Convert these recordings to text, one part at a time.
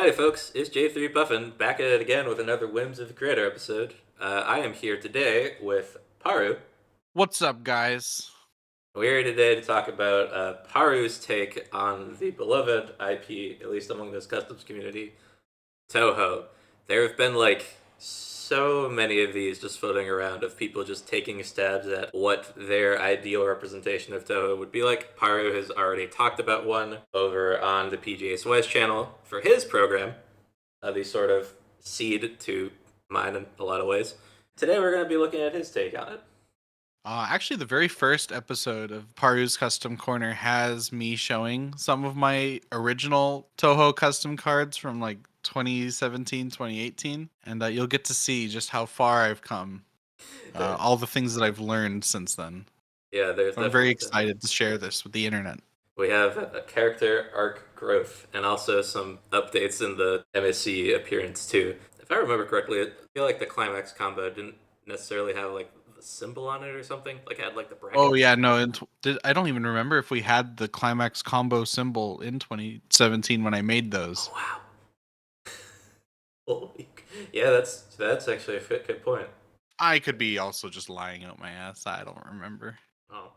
Howdy, folks. It's J3 Buffin back at it again with another Whims of the Creator episode. I am here today with Paru. What's up, guys? We're here today to talk about Paru's take on the beloved IP, at least among this customs community, Touhou. There have been so many of these just floating around of people just taking stabs at what their ideal representation of Touhou would be like. Paru has already talked about one over on the PGA Weiss channel for his program. The sort of seed to mine in a lot of ways. Today we're going to be looking at his take on it. Actually, the very first episode of Paru's Custom Corner has me showing some of my original Touhou custom cards from like 2017, 2018, and you'll get to see just how far I've come. All the things that I've learned since then. Yeah, there's I'm very definitely excited to share this with the internet. we have a character arc growth and also some updates in the MSC appearance too. If I remember correctly, I feel like the climax combo didn't necessarily have like the symbol on it or something. Like it had like the bracket. Oh yeah, no, I don't even remember if we had the climax combo symbol in 2017 when I made those. Oh, wow. Yeah, that's actually a good point. I could be also just lying out my ass. I don't remember. Oh.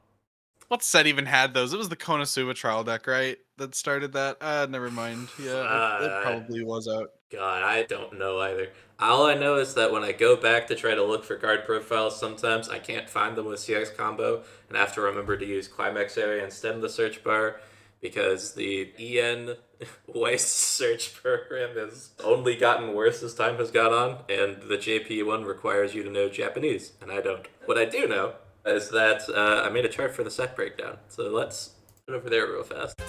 What set even had those? It was the Konosuba trial deck, right? That started that. Never mind. Yeah, it probably was out. God, I don't know either. All I know is that when I go back to try to look for card profiles, sometimes I can't find them with CX combo, and I have to remember to use Climax area instead in the search bar because the EN Weiss search program has only gotten worse as time has gone on, and the JP one requires you to know Japanese, and I don't. What I do know is that I made a chart for the set breakdown, so let's put it over there real fast.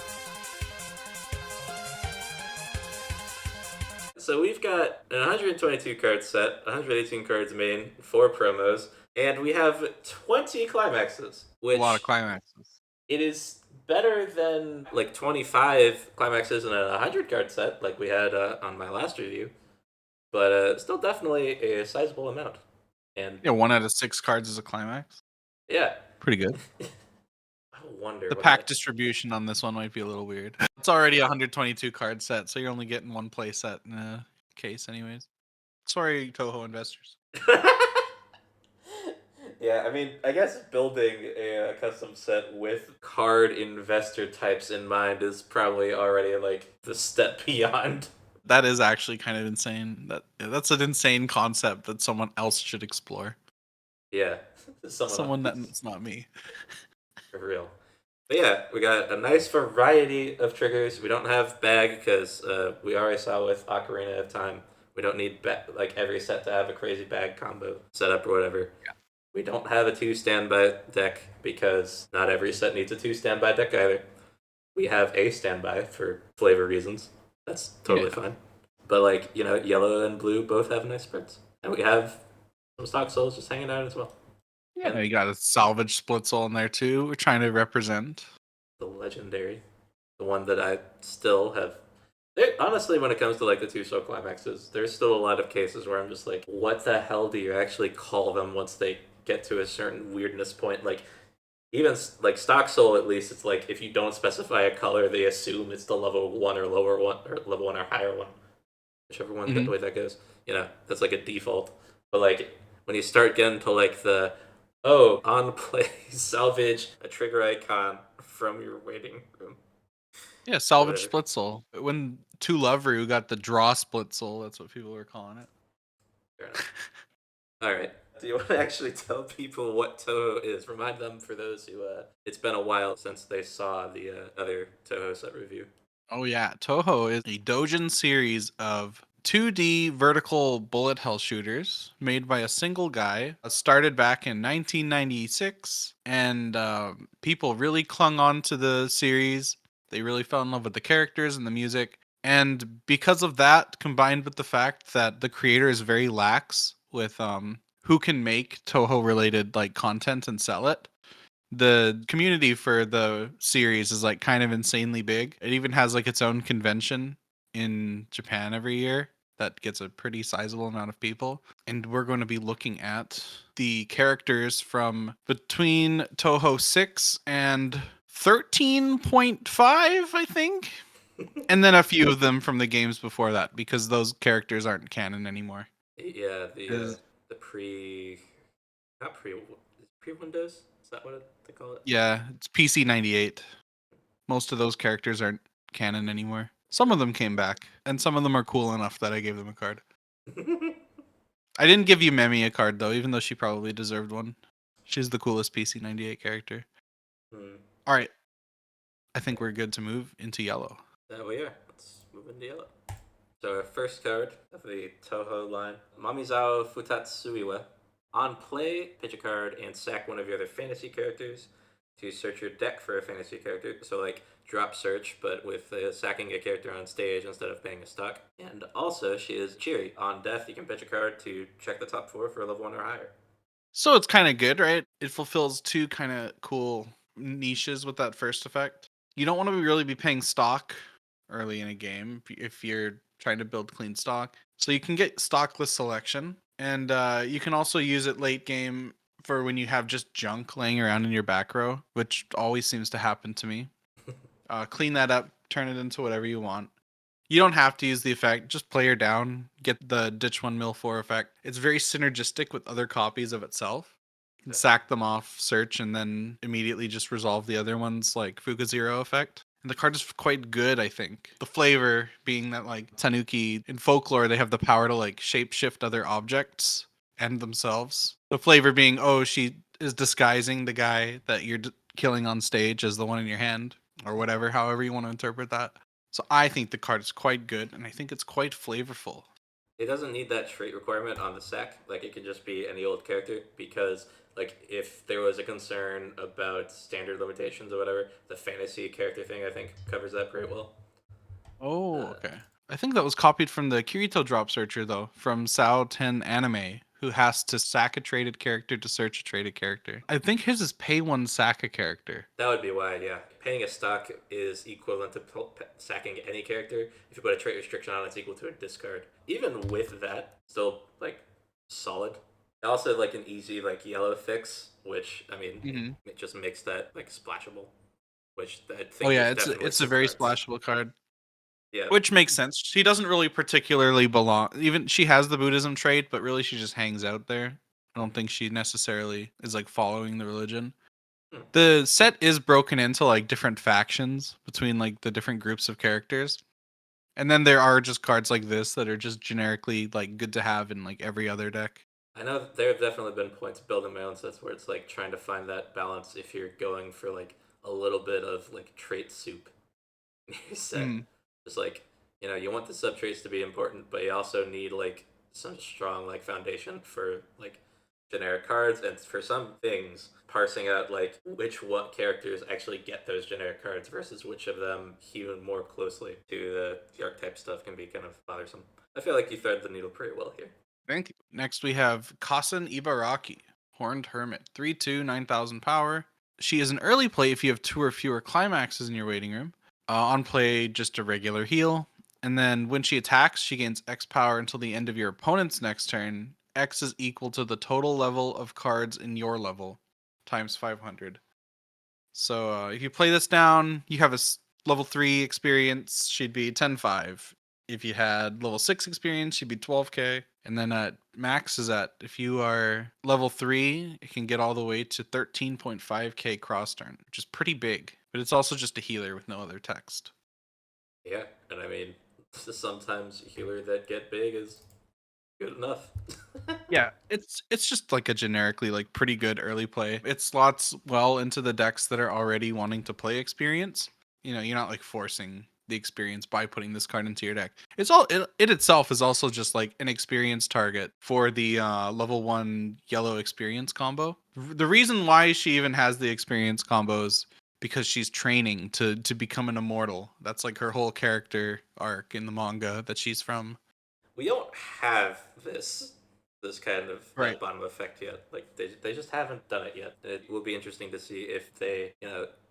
So we've got an 122 card set, 118 cards main, 4 promos, and we have 20 climaxes, which A lot of climaxes. it is better than like 25 climaxes in a 100 card set like we had on my last review, but still definitely a sizable amount. And Yeah, 1 out of 6 cards is a climax. yeah, Pretty good. I wonder The what pack distribution on this one might be a little weird. It's already a 122 card set, so you're only getting one play set in a case, anyways. Sorry, Toho investors. Yeah, I mean, I guess building a custom set with card investor types in mind is probably already like the step beyond. That is actually kind of insane. That's an insane concept that someone else should explore. Yeah, Someone that's not me. for real. But yeah, we got a nice variety of triggers. We don't have bag because we already saw with Ocarina of Time. We don't need like every set to have a crazy bag combo setup or whatever. Yeah. We don't have a 2 standby deck because not every set needs a 2 standby deck either. We have a standby for flavor reasons. That's totally fine. But like, yellow and blue both have nice spreads. And we have some stock souls just hanging out as well. Yeah, you got a salvage splitzel in there too. We're trying to represent the legendary, the one that I still have. Honestly, when it comes to like the 2 soul climaxes, there's still a lot of cases where I'm just like, what the hell do you actually call them once they get to a certain weirdness point? Like, even like stock soul, at least it's like if you don't specify a color, they assume it's the level 1 or lower one, or level 1 or higher one, whichever one the way that goes. That's like a default. But like when you start getting to like the on play salvage a trigger icon from your waiting room. Yeah, salvage splitzel. When Two Loveru got the draw splitzel, that's what people were calling it. Fair enough. All right. Do you want to actually tell people what Touhou is? Remind them for those who it's been a while since they saw the other Touhou set review. Oh yeah, Touhou is a doujin series of 2D vertical bullet hell shooters made by a single guy. Started back in 1996, and people really clung on to the series. They really fell in love with the characters and the music. And because of that, combined with the fact that the creator is very lax with who can make Touhou related like content and sell it, the community for the series is like kind of insanely big. It even has like its own convention in Japan every year that gets a pretty sizable amount of people. And we're going to be looking at the characters from between Touhou 6 and 13.5, I think. And then a few of them from the games before that, because those characters aren't canon anymore. Yeah, Is the pre, not pre Windows. Is that what they call it? Yeah, it's PC 98. Most of those characters aren't canon anymore. Some of them came back, and some of them are cool enough that I gave them a card. I didn't give you Memi a card though, even though she probably deserved one. She's the coolest PC 98 character. Hmm. All right, I think we're good to move into yellow. That we are. Let's move into yellow. So our first card of the Touhou line, Mamizao Futatsuiwa. On play, pitch a card and sack one of your other fantasy characters to search your deck for a fantasy character. So like drop search, but with sacking a character on stage instead of paying a stock. And also, she is cheery. On death, you can pitch a card to check the top four for a level 1 or higher. So it's kind of good, right? It fulfills two kind of cool niches with that first effect. You don't want to really be paying stock early in a game if you're trying to build clean stock. So you can get stockless selection, and you can also use it late game for when you have just junk laying around in your back row, which always seems to happen to me. Clean that up, turn it into whatever you want. You don't have to use the effect. Just play her down. Get the ditch one mill four effect. It's very synergistic with other copies of itself. You can sack them off, search, and then immediately just resolve the other ones like Fuga Zero effect. And the card is quite good, I think. The flavor being that like Tanuki in folklore, they have the power to like shapeshift other objects and themselves. The flavor being, oh, she is disguising the guy that you're killing on stage as the one in your hand, or whatever, however you want to interpret that. So I think the card is quite good, and I think it's quite flavorful. It doesn't need that trait requirement on the sack. Like it could just be any old character because like if there was a concern about standard limitations or whatever, the fantasy character thing I think covers that pretty well. Oh, Uh, okay. I think that was copied from the Kirito Drop Searcher, though, from Sao 10 Anime, who has to sack a traded character to search a traded character. I think his is pay one, sack a character. that would be why, yeah. Paying a stock is equivalent to sacking any character. If you put a trait restriction on, it's equal to a discard. Even with that, still like solid. Also, like an easy like yellow fix, which I mean, Hmm. it just makes that like splashable. Which I Oh think yeah, there's it's definitely it's a some very cards. splashable card, Yeah. which makes sense. She doesn't really particularly belong. Even she has the Buddhism trait, but really she just hangs out there. I don't think she necessarily is like following the religion. Hmm. The set is broken into like different factions between like the different groups of characters. And then there are just cards like this that are just generically like good to have in like every other deck. I know there have definitely been points building my own sets where it's like trying to find that balance if you're going for like a little bit of like trait soup in your set. Mm. Just like, you want the sub traits to be important, but you also need like some strong like foundation for like generic cards and for some things parsing out like which what characters actually get those generic cards versus which of them hew more closely to the archetype stuff can be kind of bothersome. I feel like you thread the needle pretty well here. Thank you. Next we have Kasen Ibaraki, Horned Hermit, 3/2, 9,000 power. She is an early play if you have two or fewer climaxes in your waiting room. On play, just a regular heal. And then when she attacks, she gains X power until the end of your opponent's next turn. X is equal to the total level of cards in your level times 500. So if you play this down, you have a level 3 experience, she'd be 10.5. If you had level 6 experience, she'd be 12k. And then max is at, if you are level 3, it can get all the way to 13.5k cross turn, which is pretty big. But it's also just a healer with no other text. Yeah, and I mean, sometimes a healer that get big is good enough. Yeah, it's just like a generically like pretty good early play. It slots well into the decks that are already wanting to play experience. You're not like forcing the experience by putting this card into your deck. It itself is also just like an experience target for the level 1 yellow experience combo. The reason why she even has the experience combos because she's training to become an immortal. That's like her whole character arc in the manga that she's from. We don't have this kind of Right. bottom effect yet. Like they just haven't done it yet. It will be interesting to see if they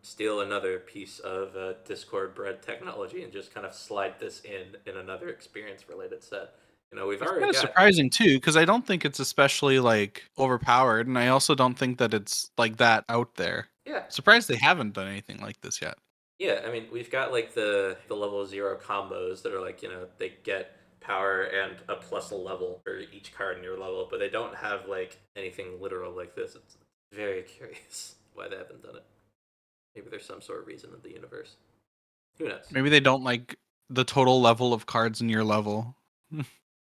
steal another piece of Discord bred technology and just kind of slide this in another experience related set. We've It's already kind of got surprising too, because I don't think it's especially like overpowered, and I also don't think that it's like that out there. yeah. Surprised they haven't done anything like this yet. Yeah, I mean, we've got like the level 0 combos that are like, they get power and a plus a level for each card in your level, but they don't have like anything literal like this. It's very curious why they haven't done it. Maybe there's some sort of reason in the universe. Who knows? Maybe they don't like the total level of cards in your level.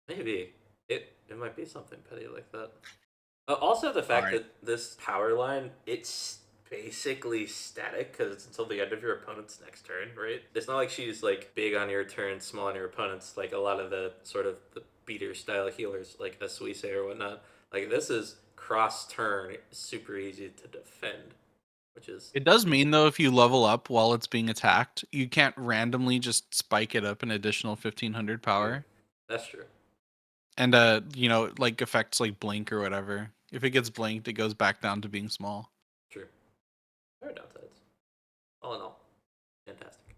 Maybe it might be something petty like that. Also, the All fact right. that this power line, it's basically static because it's until the end of your opponent's next turn, right? It's not like she's like big on your turn, small on your opponent's, like a lot of the sort of the beater style healers, like a Suisse or whatnot. Like this is cross turn, super easy to defend, which is It does mean though, if you level up while it's being attacked, you can't randomly just spike it up an additional 1500 true. power. That's true. And like effects like blink or whatever. If it gets blinked, it goes back down to being small. True. There are downsides. All in all, fantastic.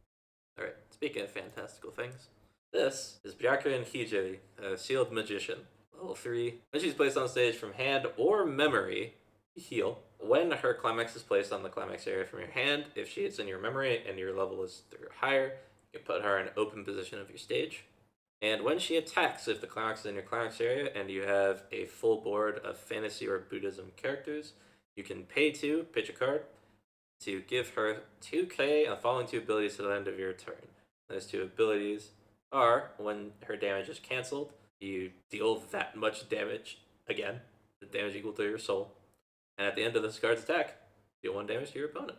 All right. Speaking of fantastical things, this is Byakuren Hijiri, a sealed magician. Level 3. When she's placed on stage from hand or memory, heal. When her climax is placed on the climax area from your hand, if she is in your memory and your level is 3 or higher, you can put her in open position of your stage. And when she attacks, if the climax is in your climax area and you have a full board of fantasy or Buddhism characters, you can pay 2, pitch a card, to give her 2k on following 2 abilities to the end of your turn. Those 2 abilities are when her damage is cancelled, you deal that much damage again, the damage equal to your soul. And at the end of this card's attack, deal 1 damage to your opponent.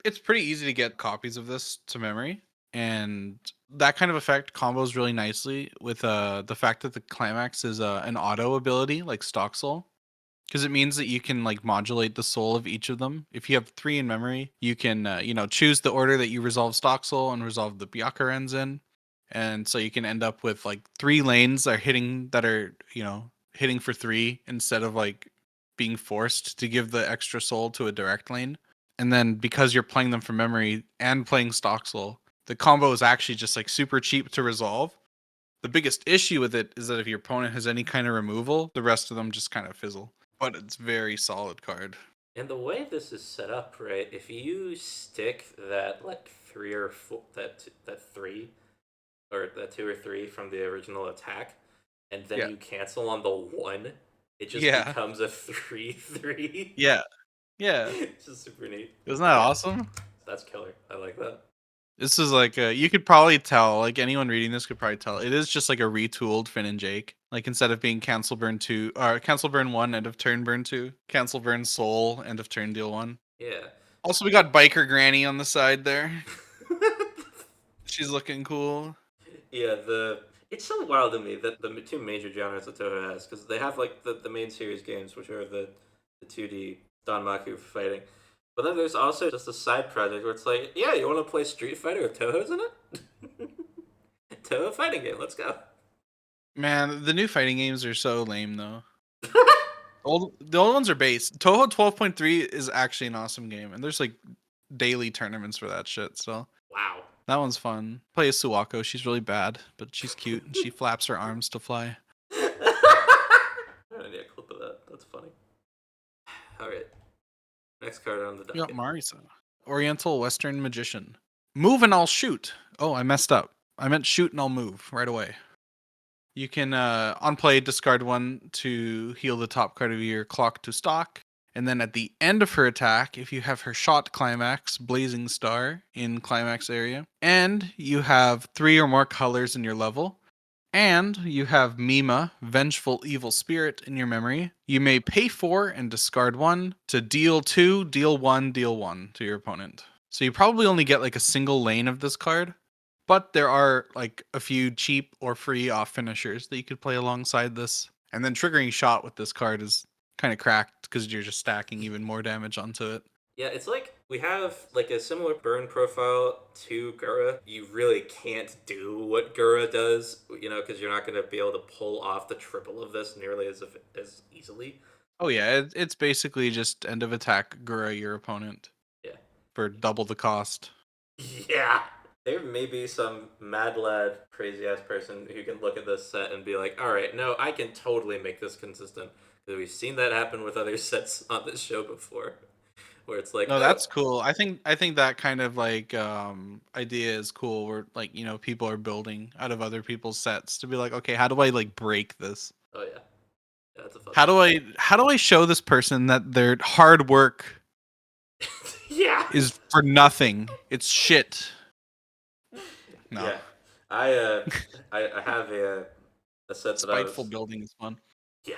It's pretty easy to get copies of this to memory, and that kind of effect combos really nicely with the fact that the climax is an auto ability like stock soul. Because it means that you can like modulate the soul of each of them. If you have 3 in memory, you can choose the order that you resolve stock soul and resolve the byakurens in, and so you can end up with like 3 lanes that are hitting for 3 instead of like being forced to give the extra soul to a direct lane. And then because you're playing them from memory and playing stock soul, the combo is actually just like super cheap to resolve. The biggest issue with it is that if your opponent has any kind of removal, the rest of them just kind of fizzle. But it's very solid card. And the way this is set up, right? If you stick that like 3 or 4, that 3 or that 2 or 3 from the original attack, and then Yeah. you cancel on the 1, it just Yeah. becomes a 3/3. Yeah. Yeah. It's just super neat. Isn't that Yeah, awesome? that's killer. I like that. This is like you could probably tell, like anyone reading this could probably tell. It is just like a retooled Finn and Jake. Like instead of being cancel burn 2 or cancel burn 1 end of turn burn 2, cancel burn soul end of turn deal 1. Yeah. Also we got biker granny on the side there. She's looking cool. Yeah, it's so wild to me that the 2 major genres that Touhou has, because they have like the main series games, which are the 2D Danmaku fighting. But then there's also just a side project where it's like, yeah, you want to play Street Fighter with Touhou's in it? Touhou fighting game, let's go. Man, the new fighting games are so lame though. The old ones are base. Toho 12.3 is actually an awesome game, and there's like daily tournaments for that shit. So Wow. that one's fun. Play as Suwako. She's really bad, but she's cute and she flaps her arms to fly. I need a clip of that. That's funny. All right. Next card on the You got docket. Marisa, Oriental Western Magician. Move and I'll shoot. Oh, I messed up. I meant shoot and I'll move right away. You can on play discard 1 to heal the top card of your clock to stock. And then at the end of her attack, if you have her shot climax, Blazing Star, in climax area, and you have 3 or more colors in your level, and you have Mima, Vengeful Evil Spirit, in your memory, you may pay 4 and discard 1 to deal 2, deal 1 to your opponent. So you probably only get like a single lane of this card, but there are like a few cheap or free off finishers that you could play alongside this. And then triggering shot with this card is kind of cracked because you're just stacking even more damage onto it. Yeah, it's like we have like a similar burn profile to Gura. You really can't do what Gura does, because you're not going to be able to pull off the triple of this nearly as easily. Oh yeah, it's basically just end of attack Gura your opponent Yeah. for double the cost. Yeah. There may be some mad lad, crazy ass person who can look at this set and be like, all right, no, I can totally make this consistent. Because we've seen that happen with other sets on this show before. where it's like, No, oh, that's cool. I think that kind of like idea is cool where like, people are building out of other people's sets to be like, okay, how do I like break this? oh yeah, yeah, that's a fun How one. do I show this person that their hard work Yeah, is for nothing? It's shit. No. yeah. I uh, I have a set that I Spiteful was building is fun. yeah.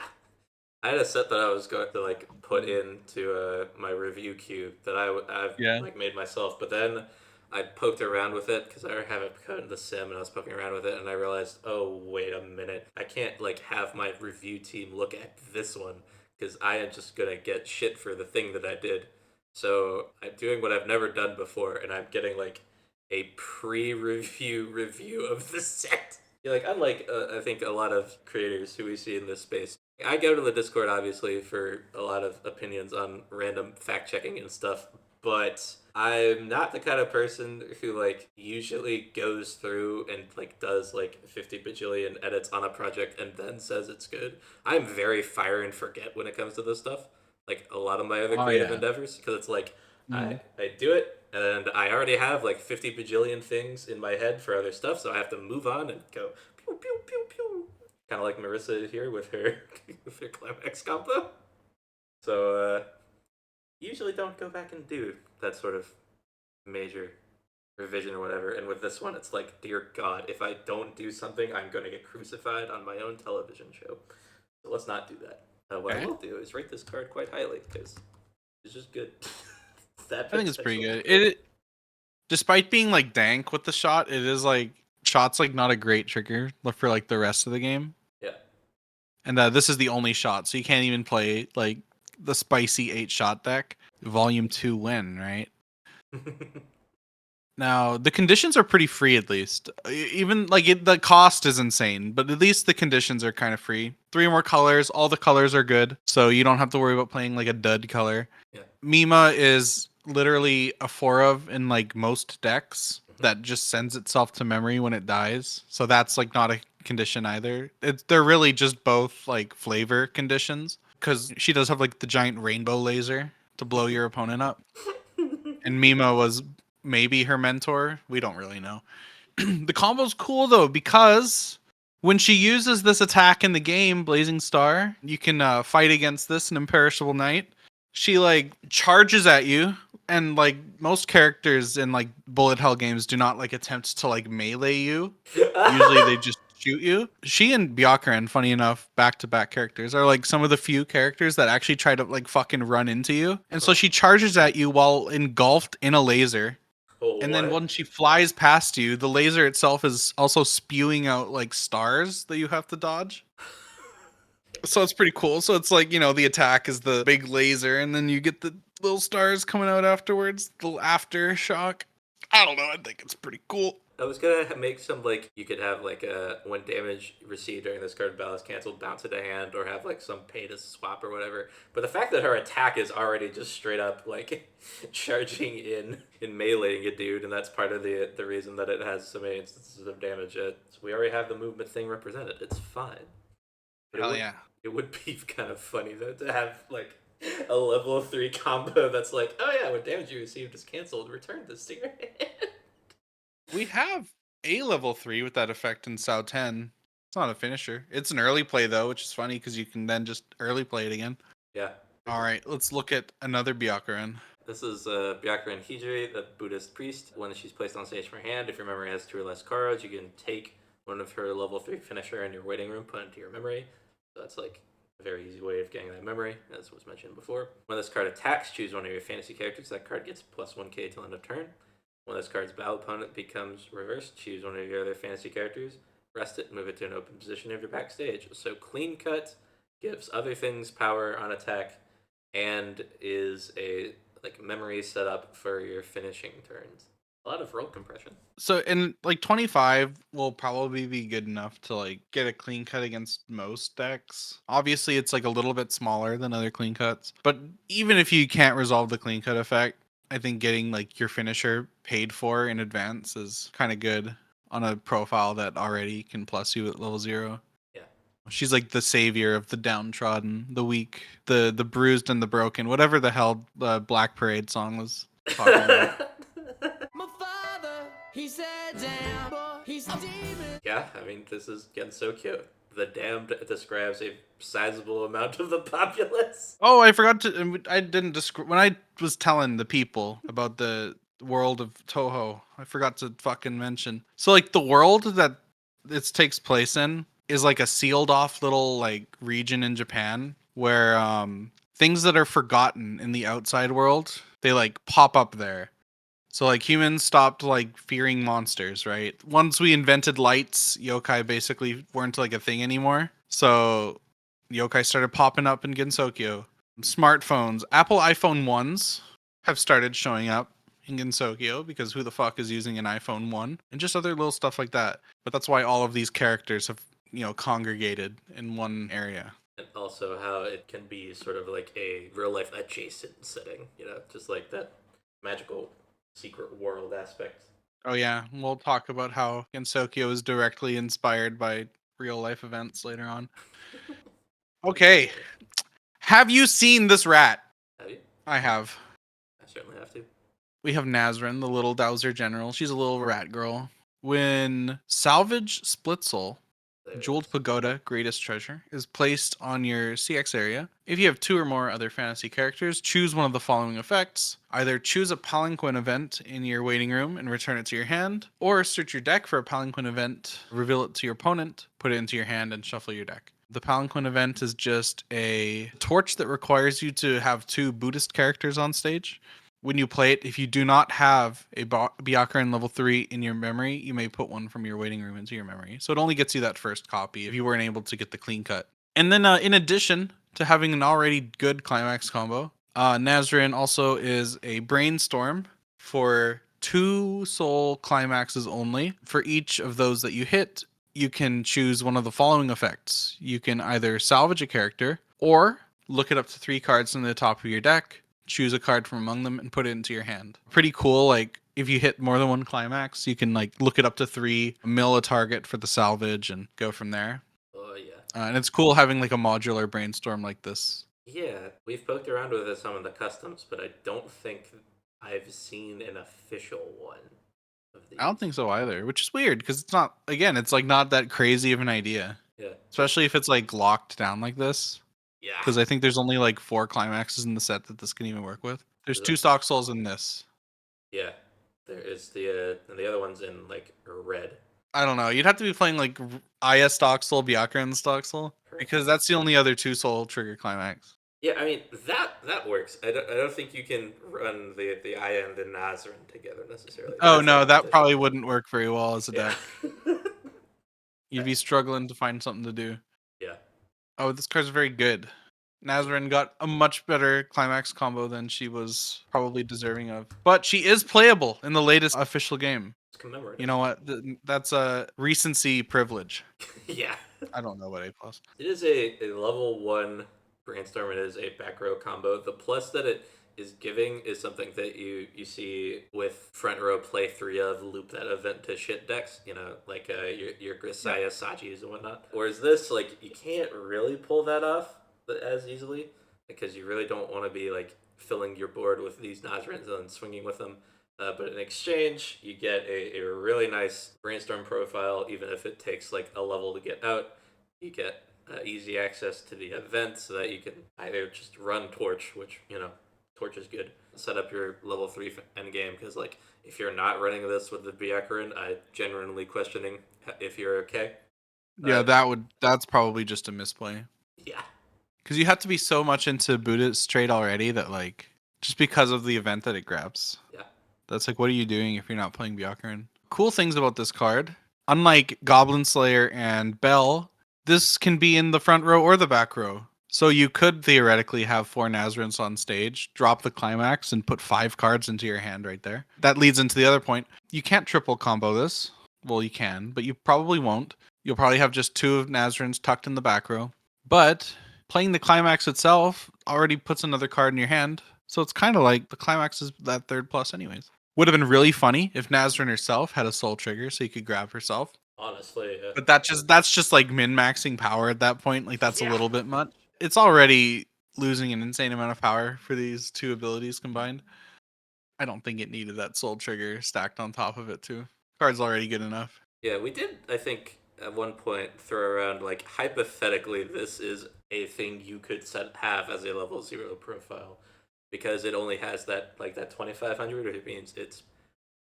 I had a set that I was going to like put into my review queue that I've Yeah. like made myself, but then I poked around with it because I already have it code in the sim, and I was poking around with it, and I realized, oh wait a minute, I can't like have my review team look at this one because I am just gonna get shit for the thing that I did. So I'm doing what I've never done before, and I'm getting like a pre-review review of the set. Yeah, like unlike I think a lot of creators who we see in this space, I go to the Discord obviously for a lot of opinions on random fact checking and stuff, but I'm not the kind of person who like usually goes through and like does like 50 bajillion edits on a project and then says it's good. I'm very fire and forget when it comes to this stuff. Like a lot of my other Oh creative yeah. endeavors, because it's like Mhm. I do it and I already have like 50 bajillion things in my head for other stuff, so I have to move on and go pew pew pew pew. Kind of like Marissa here with her with her climax combo. So usually don't go back and do that sort of major revision or whatever. And with this one, it's like, dear God, if I don't do something, I'm going to get crucified on my own television show. So let's not do that. What I Okay. will do is rate this card quite highly because it's just good. That I think it's pretty potential is good. good. Despite being like dank with the shot, it is like shot's like not a great trigger for like the rest of the game. Yeah. And this is the only shot, so you can't even play like the spicy 8 shot deck. Volume 2 win, right? Now, the conditions are pretty free at least. Even like the cost is insane, but at least the conditions are kind of free. 3 more colors, all the colors are good, so you don't have to worry about playing like a dud color. Yeah. Mima is literally a 4 of in like most decks Mhm. that just sends itself to memory when it dies. So that's like not a condition either. They're really just both like flavor conditions because she does have like the giant rainbow laser to blow your opponent up. And Mima was maybe her mentor. We don't really know. The combo's cool though because when she uses this attack in the game, Blazing Star, you can fight against this an imperishable knight. She like charges at you, and like most characters in like bullet hell games do not like attempt to like melee you. Usually they just shoot you. She and Byakuran, funny enough, back to back characters, are like some of the few characters that actually try to like fucking run into you. And so she charges at you while engulfed in a laser, Oh, and then what? when she flies past you, the laser itself is also spewing out like stars that you have to dodge. So it's pretty cool. So it's like, the attack is the big laser, and then you get the little stars coming out afterwards, the little aftershock. I don't know. I think it's pretty cool. I was gonna make some like you could have like when damage received during this card battle is canceled, bounce it to hand, or have like some pay to swap or whatever. But the fact that her attack is already just straight up like charging in meleeing a dude, and that's part of the reason that it has so many instances of damage. We already have the movement thing represented. It's fine, but Hell yeah. it would be kind of funny though to have like a level 3 combo that's like, oh yeah, when damage you received is canceled, return this to your hand. We have a level 3 with that effect in SAO 10. It's not a finisher. It's an early play though, which is funny because you can then just early play it again. Yeah. All right, let's look at another Byakuran. This is Byakuran Hijiri, the Buddhist priest. When she's placed on stage from her hand, if your memory has 2 or less cards, you can take one of her level 3 finisher in your waiting room, put it into your memory. So that's like a very easy way of getting that memory, as was mentioned before. When this card attacks, choose one of your fantasy characters. That card gets plus 1k till end of turn. When this card's battle opponent becomes reversed, choose one of your other fantasy characters, rest it, move it to an open position of your backstage. So Clean Cut gives other things power on attack and is a like memory set up for your finishing turns. A lot of roll compression. So in like 25 will probably be good enough to like get a clean cut against most decks. Obviously it's like a little bit smaller than other clean cuts, but even if you can't resolve the clean cut effect, I think getting like your finisher paid for in advance is kind of good on a profile that already can plus you at level 0. Yeah. She's like the savior of the downtrodden, the weak, the bruised and the broken, whatever the hell the Black Parade song was talking about. My father, he said, damn, boy, he's a demon. Yeah, I mean, this is getting so cute. The Damned describes a sizable amount of the populace. Oh, I forgot to. I didn't describe when I was telling the people about the world of Touhou. I forgot to fucking mention. So, like, the world that this takes place in is like a sealed off little like region in Japan where things that are forgotten in the outside world they like pop up there. So like humans stopped like fearing monsters, right? Once we invented lights, yokai basically weren't like a thing anymore. So yokai started popping up in Gensokyo. Smartphones, Apple iPhone 1s have started showing up in Gensokyo because who the fuck is using an iPhone 1? And just other little stuff like that. But that's why all of these characters have, congregated in one area. And also how it can be sort of like a real life adjacent setting, just like that magical secret world aspect. Oh yeah, we'll talk about how Gensokyo is directly inspired by real life events later on. Okay. Have you seen this rat? Have you? I have. I certainly have to. We have Nazrin, the little Dowser general. She's a little rat girl. When Salvage Splitsoul, There it Jeweled is. Pagoda, Greatest Treasure, is placed on your CX area, if you have two or more other fantasy characters, choose one of the following effects. Either choose a Palanquin event in your waiting room and return it to your hand, or search your deck for a Palanquin event, reveal it to your opponent, put it into your hand, and shuffle your deck. The Palanquin event is just a torch that requires you to have two Buddhist characters on stage. When you play it, if you do not have a Byakuran level 3 in your memory, you may put one from your waiting room into your memory. So it only gets you that first copy if you weren't able to get the clean cut. And then in addition to having an already good climax combo, Nazrin also is a brainstorm for 2 soul climaxes only. For each of those that you hit, you can choose one of the following effects. You can either salvage a character or look it up to 3 cards in the top of your deck, choose a card from among them and put it into your hand. Pretty cool. Like if you hit more than one climax, you can like look it up to 3, mill a target for the salvage, and go from there. Oh, yeah. And it's cool having like a modular brainstorm like this. Yeah, we've poked around with some of the customs, but I don't think I've seen an official one of these. I don't think so either, which is weird because it's not. Again, it's like not that crazy of an idea, Yeah. especially if it's like locked down like this. Yeah. Because I think there's only like 4 climaxes in the set that this can even work with. There's 2 stock souls in this. Yeah. There is and the other one's in like red. I don't know. You'd have to be playing like Aya stock soul, Byakuran stock soul, because that's the only other 2 soul trigger climax. Yeah, I mean that works. I don't think you can run the Aya and the Nazrin together necessarily. Oh That's the no, that competition. probably wouldn't work very well as a Yeah. deck. You'd be struggling to find something to do. Yeah. Oh, this card's very good. Nazrin got a much better climax combo than she was probably deserving of. But she is playable in the latest official game. It's commemorative. You know what? That's a recency privilege. Yeah. I don't know what A plus. It is a level 1 brainstorm. It is a back row combo. The plus that it is giving is something that you see with front row play 3 of loop that event to shit decks, like your Grisaya Sajis and whatnot. Whereas this, like, you can't really pull that off as easily because you really don't want to be like filling your board with these Nazrins and swinging with them. But in exchange, you get a really nice brainstorm profile, even if it takes like a level to get out. You get easy access to the event so that you can either just run Torch, which, Torch is good. Set up your level 3 endgame, because like if you're not running this with the Byakuran, I'm genuinely questioning if you're okay. Yeah, that's probably just a misplay. Yeah. Because you have to be so much into Buddhist trade already that like just because of the event that it grabs. Yeah. That's like, what are you doing if you're not playing Byakuran? Cool things about this card. Unlike Goblin Slayer and Bell, this can be in the front row or the back row. So you could theoretically have 4 Nazarins on stage, drop the climax, and put 5 cards into your hand right there. That leads into the other point. You can't triple combo this. Well, you can, but you probably won't. You'll probably have just 2 of Nazarins tucked in the back row. But playing the climax itself already puts another card in your hand. So it's kind of like the climax is that 3rd plus anyways. Would have been really funny if Nazrin herself had a soul trigger so you could grab herself. Honestly, But that's just like min-maxing power at that point. Like that's a Yeah. little bit much. It's already losing an insane amount of power for these two abilities combined. I don't think it needed that soul trigger stacked on top of it too. Card's already good enough. Yeah, we did, I think, at one point throw around, like, hypothetically, this is a thing you could have as a level 0 profile. Because it only has that 2500, which means it's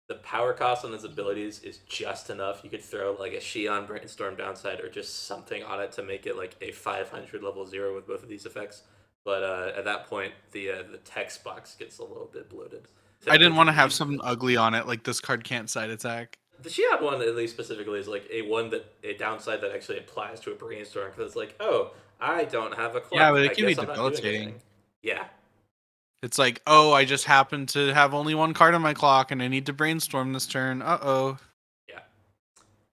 the power cost on its abilities is just enough. You could throw, like, a Shion Brainstorm downside or just something on it to make it, like, a 500 level 0 with both of these effects. But at that point, the text box gets a little bit bloated. I didn't want to have You- something ugly on it, like this card can't side attack. The Shion one, at least specifically, is like a downside that actually applies to a brainstorm because it's like, oh, I don't have a Yeah, clock. but I it can be guess I'm not doing debilitating. anything. Yeah, It's like, oh, I just happen to have only one card on my clock and I need to brainstorm this turn. Uh-oh. yeah.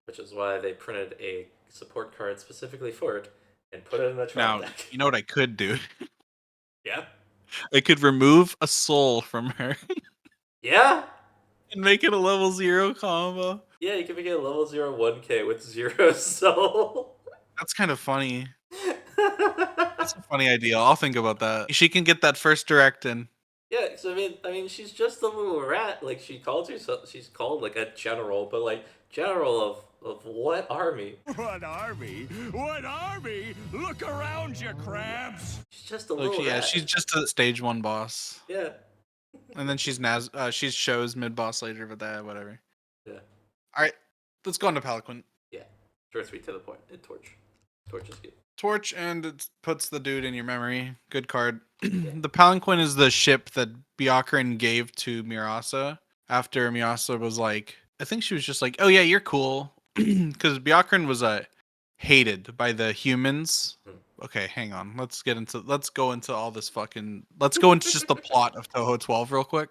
Which is why they printed a support card specifically for it and put it in a trial Now, deck. you know what I could do? Yeah, I could remove a soul from her yeah, and make it a level 0 combo. yeah. You can make it a level 0 1K with 0 soul. That's kind of funny. That's a funny idea. I'll think about that. She can get that first direct in. Yeah, so I mean, she's just a little rat. Like she calls herself, she's called like a general, but like general of what army? What army? What army? Look around you, crabs! She's just a Look, little yeah, rat. she's just a stage 1 boss. Yeah, And then she's she shows mid boss later, but that whatever. yeah, All right, let's go on to Pelican. yeah. Short, sweet, to the point. And torch. Torch is good. Torch, and it puts the dude in your memory. Good card. The Palanquin is the ship that Byakuran gave to Mirasa after Mirasa was like, I think she was just like, oh yeah, you're cool. Because Byakuran was hated by the humans. Okay, hang on. Let's go into all this fucking. Let's go into just the plot of Touhou 12 real quick.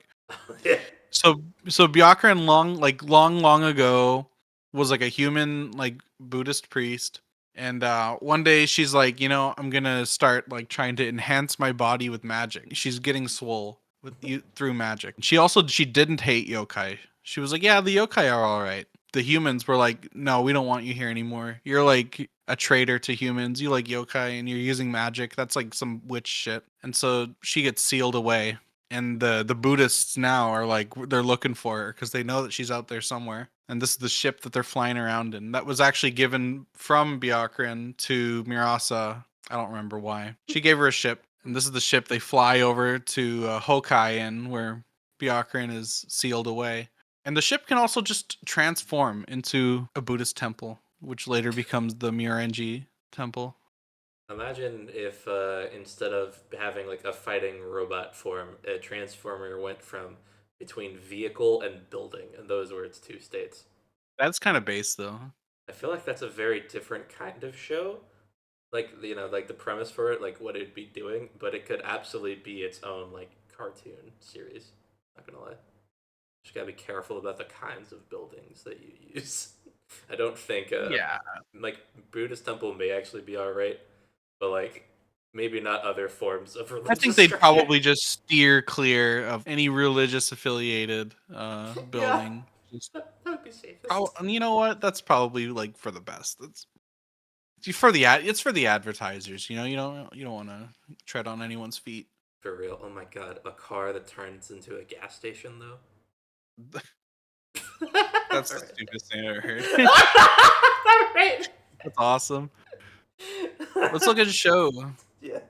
Yeah. So Byakuran long ago was like a human like Buddhist priest. And one day she's like, I'm gonna start like trying to enhance my body with magic. She's getting swole with you through magic. She didn't hate yokai. She was like, yeah, the yokai are all right. The humans were like, no, we don't want you here anymore. You're like a traitor to humans. You like yokai and you're using magic. That's like some witch shit. And so she gets sealed away. And the Buddhists now are like they're looking for her because they know that she's out there somewhere. And this is the ship that they're flying around in. That was actually given from Byakuran to Mirasa. I don't remember why. She gave her a ship, and this is the ship they fly over to Hokai in, where Byakuran is sealed away. And the ship can also just transform into a Buddhist temple, which later becomes the Murenji temple. Imagine if instead of having like a fighting robot form, a transformer went from between vehicle and building, and those were its two states. That's kind of base, though. I feel like that's a very different kind of show. Like like the premise for it, like what it'd be doing, but it could absolutely be its own like cartoon series. Not gonna lie. Just gotta be careful about the kinds of buildings that you use. I don't think Yeah. like Buddhist temple may actually be alright, but like maybe not other forms of religious I think they'd structure. probably just steer clear of any religious affiliated Yeah, building. that would be safest. Oh, and you know what? That's probably like for the best. It's for the advertisers. You don't want to tread on anyone's feet. For real. Oh my god, a car that turns into a gas station though. That's the Alright. stupidest thing I ever heard. Alright. That's awesome. Let's look at a show. Yeah.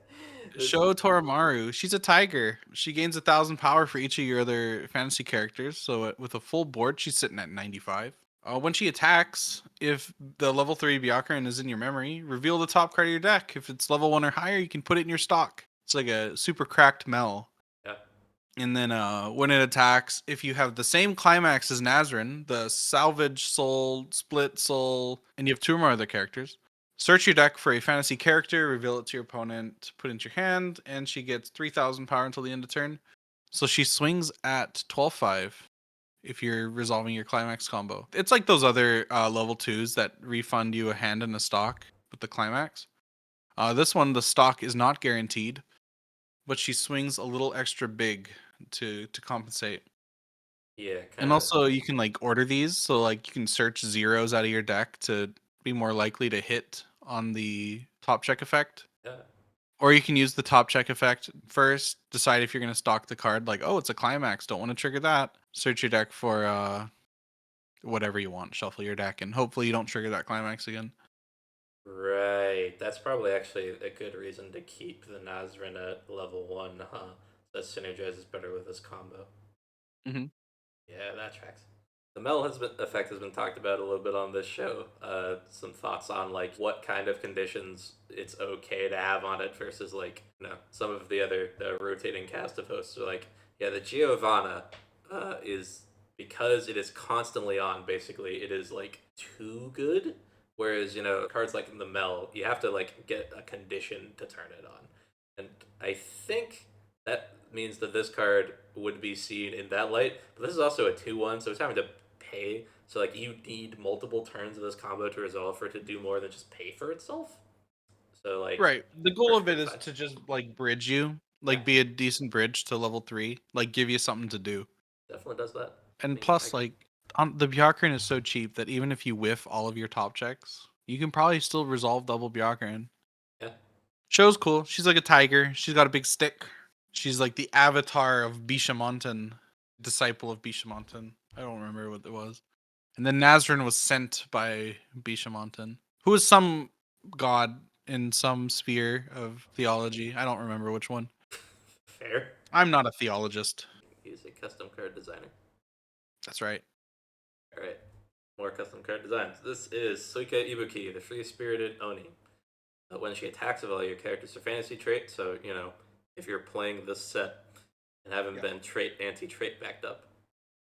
Show Torimaru. She's a tiger. She gains 1,000 power for each of your other fantasy characters. So with a full board, she's sitting at 95. When she attacks, if the level 3 Byakuran is in your memory, reveal the top card of your deck. If it's level 1 or higher, you can put it in your stock. It's like a super cracked Mel. Yeah. And then when it attacks, if you have the same climax as Nazrin, the Salvage Soul, Split Soul, and you have 2 or more other characters, search your deck for a fantasy character, reveal it to your opponent, put it into your hand, and she gets 3,000 power until the end of turn. So she swings at 12-5 if you're resolving your climax combo. It's like those other level 2s that refund you a hand and a stock with the climax. This one, the stock is not guaranteed, but she swings a little extra big to compensate. Yeah, And kind of. also you can like order these, so like you can search zeros out of your deck to be more likely to hit on the top check effect. Yeah. Or you can use the top check effect first, decide if you're going to stock the card, like, oh, it's a climax, don't want to trigger that. Search your deck for whatever you want, shuffle your deck, and hopefully you don't trigger that climax again. Right. That's probably actually a good reason to keep the Nazrin at level 1, huh? That synergizes better with this combo. Mm-hmm. Yeah, that tracks. The Mel effect has been talked about a little bit on this show. Some thoughts on like what kind of conditions it's okay to have on it versus like some of the rotating cast of hosts are like the Giovanna is because it is constantly on. Basically, it is like too good. Whereas cards like the Mel, you have to like get a condition to turn it on, and I think that means that this card would be seen in that light. But this is also a 2-1, so it's having to pay. So like you need multiple turns of this combo to resolve for it to do more than just pay for itself. So like Right. The goal of perfectly it is fine. to just like bridge you, Yeah, like be a decent bridge to level 3, like give you something to do. definitely does that. I And mean, I plus, like, the Bjarkren is so cheap that even if you whiff all of your top checks, you can probably still resolve double Bjarkren. yeah. Show's cool. She's like a tiger. She's got a big stick. She's like the avatar of Bishamonten, disciple of Bishamonten. I don't remember what it was. And then Nazrin was sent by Bishamonten, who is some god in some sphere of theology. I don't remember which one. Fair. I'm not a theologist. He's a custom card designer. That's right. All right, more custom card designs. This is Suika Ibuki, the free spirited Oni. When she attacks with all your characters are fantasy trait, so if you're playing this set and haven't Yeah. been trait anti-trait backed up,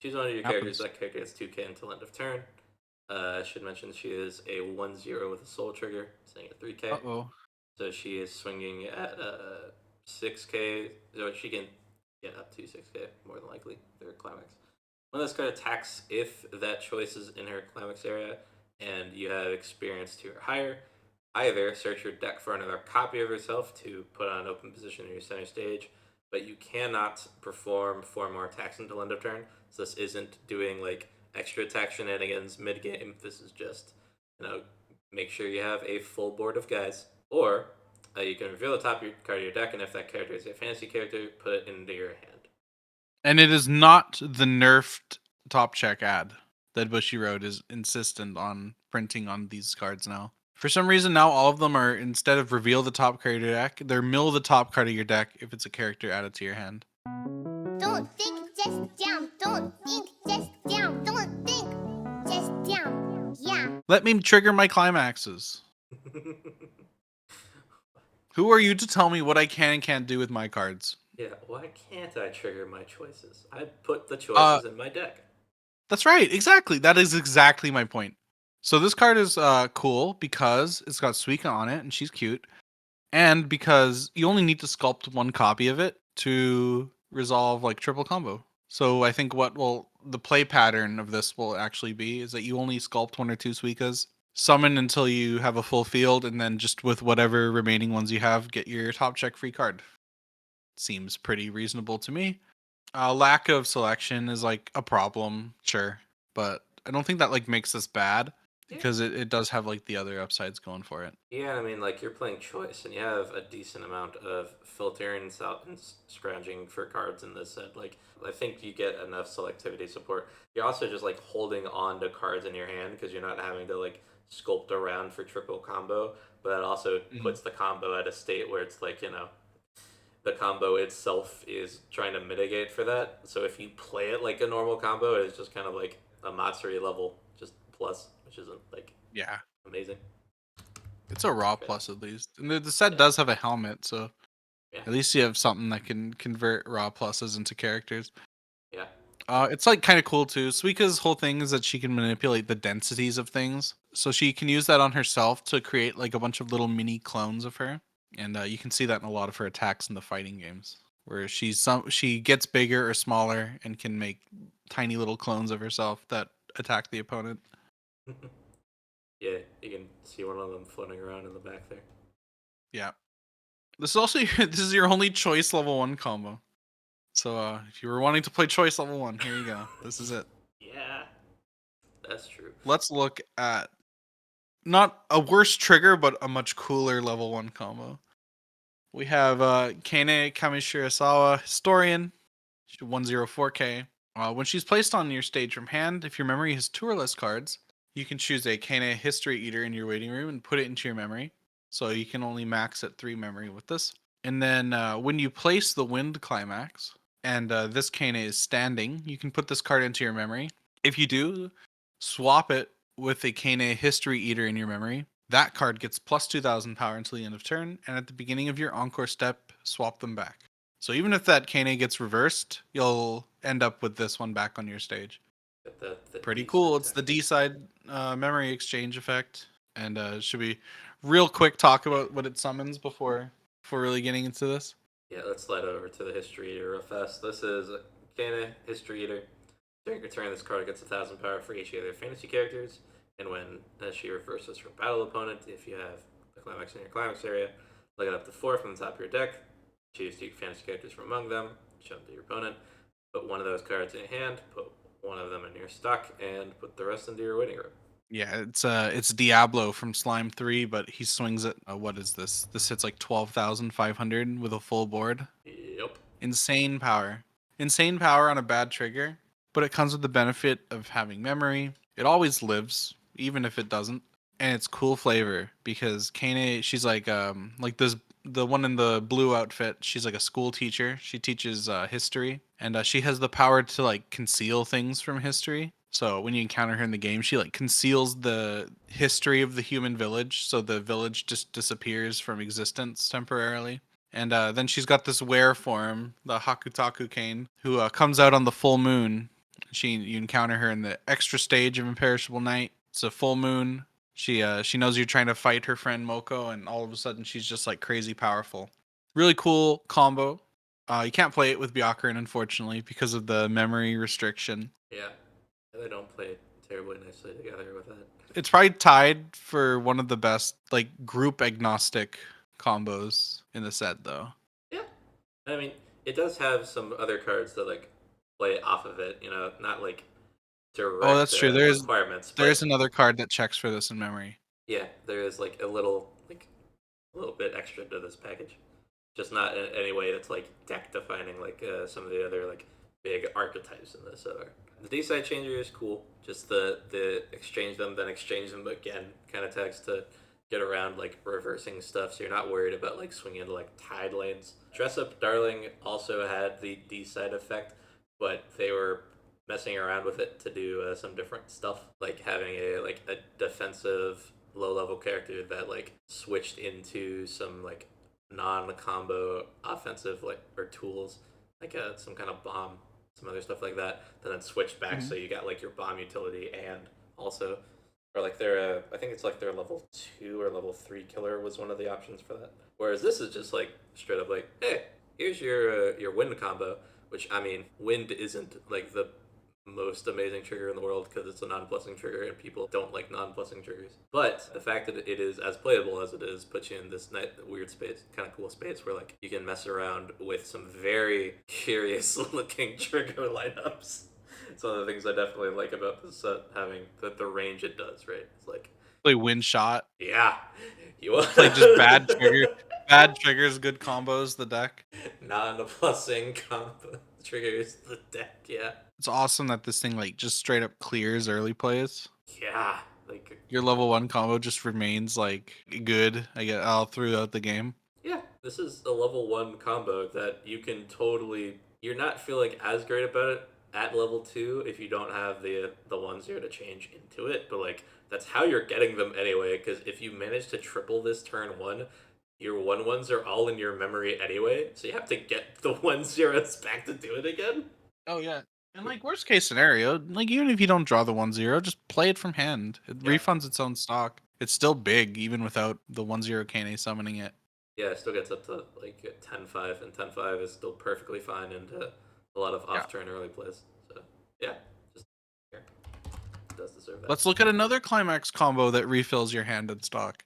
choose one of your characters. Happens. That character gets 2k until end of turn. I should mention she is a 1/0 with a soul trigger, staying at 3k. Uh-oh. So she is swinging at 6k. So she can get up to 6k, more than likely, their climax. When this card attacks, if that choice is in her climax area and you have experience 2 or higher, either search your deck for another copy of yourself to put on open position in your center stage, but you cannot perform 4 more attacks until end of turn. So this isn't doing like extra attack shenanigans mid game. This is just make sure you have a full board of guys, or you can reveal the top card of your deck, and if that character is a fantasy character, put it into your hand. And it is not the nerfed top check ad that Bushiroad is insistent on printing on these cards now. For some reason, now all of them are, instead of reveal the top card of your deck, they're mill the top card of your deck if it's a character added to your hand. Don't think, just jump. Don't think, just jump. Don't think, just jump. Yeah. Let me trigger my climaxes. Who are you to tell me what I can and can't do with my cards? Yeah, why can't I trigger my choices? I put the Uh, choices in my deck. That's right. Exactly. That is exactly my point. So this card is cool because it's got Suika on it and she's cute. And because you only need to sculpt one copy of it to resolve like triple combo. So I think the play pattern of this will actually be is that you only sculpt 1 or 2 Suikas, summon until you have a full field, and then just with whatever remaining ones you have, get your top check free card. Seems pretty reasonable to me. Lack of selection is like a problem, sure, but I don't think that like makes this bad because it does have like the other upsides going for it. Yeah, I mean, like, you're playing choice, and you have a decent amount of filtering and scrounging for cards in this set. Like, I think you get enough selectivity support. You're also just, like, holding on to cards in your hand because you're not having to, like, sculpt around for triple combo, but that also puts the combo at a state where it's like, the combo itself is trying to mitigate for that. So if you play it like a normal combo, it's just kind of like a Matsuri level, just plus, which isn't, like, Yeah, amazing. it's a raw Okay. plus at least, and the set Yeah. does have a helmet, so Yeah. at least you have something that can convert raw pluses into characters. Yeah. It's like kind of cool too. Suika's whole thing is that she can manipulate the densities of things, so she can use that on herself to create like a bunch of little mini clones of her, and you can see that in a lot of her attacks in the fighting games, where she gets bigger or smaller and can make tiny little clones of herself that attack the opponent. Yeah, you can see one of them floating around in the back there. Yeah, this is also this is your only choice level 1 combo. So if you were wanting to play choice level 1, here you go. This is it. Yeah, that's true. Let's look at not a worse trigger, but a much cooler level 1 combo. We have Kane Kamishirasawa, Historian, 104k. When she's placed on your stage from hand, if your memory has 2 or less cards, you can choose a Kane History Eater in your waiting room and put it into your memory. So you can only max at 3 memory with this. And then when you place the Wind Climax, and this Kane is standing, you can put this card into your memory. If you do, swap it with a Kane History Eater in your memory. That card gets plus 2,000 power until the end of turn, and at the beginning of your Encore step, swap them back. So even if that Kane gets reversed, you'll end up with this one back on your stage. The Pretty D cool. side It's the technique. D side memory exchange effect. And should we real quick talk about what it summons before really getting into this? Yeah, let's slide over to the History Eater real fast. This is Kana History Eater. During your turn, this card gets 1,000 power for each of their fantasy characters, and when she reverses her battle opponent, if you have the climax in your climax area, look it up to 4 from the top of your deck, choose 2 fantasy characters from among them, show them to your opponent, put one of those cards in your hand, put one of them in your stock, and put the rest into your waiting room. Yeah, it's Diablo from Slime 3, but he swings it. What is this? This hits like 12,500 with a full board. Yep. Insane power. Insane power on a bad trigger, but it comes with the benefit of having memory. It always lives, even if it doesn't. And it's cool flavor because Kane, she's like this the one in the blue outfit, she's like a school teacher. She teaches history, and she has the power to like conceal things from history. So when you encounter her in the game, she like conceals the history of the human village, so the village just disappears from existence temporarily. And then she's got this were form, the Hakutaku Kane, who comes out on the full moon. You encounter her in the extra stage of Imperishable Night. It's a full moon. She knows you're trying to fight her friend Moko, and all of a sudden she's just like crazy powerful. Really cool combo. You can't play it with Byakuran, unfortunately, because of the memory restriction. Yeah. They don't play terribly nicely together with that. It's probably tied for one of the best like group agnostic combos in the set, though. Yeah. I mean, it does have some other cards that like play off of it, not like Oh, direct that's true. requirements, There's but another card that checks for this in memory. yeah, there is like a little bit extra to this package. Just not in any way that's like deck defining like some of the other like big archetypes in this are. The D side changer is cool. Just the exchange them then exchange them again kind of text to get around like reversing stuff, so you're not worried about like swinging into like tide lanes. Dress Up Darling also had the D side effect, but they were messing around with it to do some different stuff, like having a defensive low level character that like switched into some like non-combo offensive like or tools like some kind of bomb, some other stuff like that then switched back, so you got like your bomb utility and also or like their I think it's like their level 2 or level 3 killer was one of the options for that, whereas this is just like straight up like, hey, here's your wind combo, which I mean, wind isn't like the most amazing trigger in the world because it's a non-blessing trigger and people don't like non-blessing triggers. But the fact that it is as playable as it is puts you in this weird space, kind of cool space where like you can mess around with some very curious looking trigger lineups. It's one of the things I definitely like about this set, having the range it does, right? It's like, Play Wind Shot. yeah, you Play just bad triggers, good combos. The deck. non-blessing combo triggers the deck, yeah. It's awesome that this thing like just straight up clears early plays. Yeah, like Your level 1 combo just remains like good. I get all throughout the game. yeah, this is a level 1 combo that you can totally. You're not feeling as great about it at level 2 if you don't have the 1/0 to change into it, but like that's how you're getting them anyway. Because if you manage to triple this turn 1, your 1/1s are all in your memory anyway, so you have to get the 1/0s back to do it again. Oh yeah. And like worst case scenario, like even if you don't draw the 1/0, just play it from hand. It Yeah, refunds its own stock. It's still big even without the 1/0 Kane summoning it. yeah, it still gets up to like 10-5, and 10-5 is still perfectly fine into a lot of off-turn early plays. So yeah, just here. It does deserve that. Let's look at another climax combo that refills your hand in stock.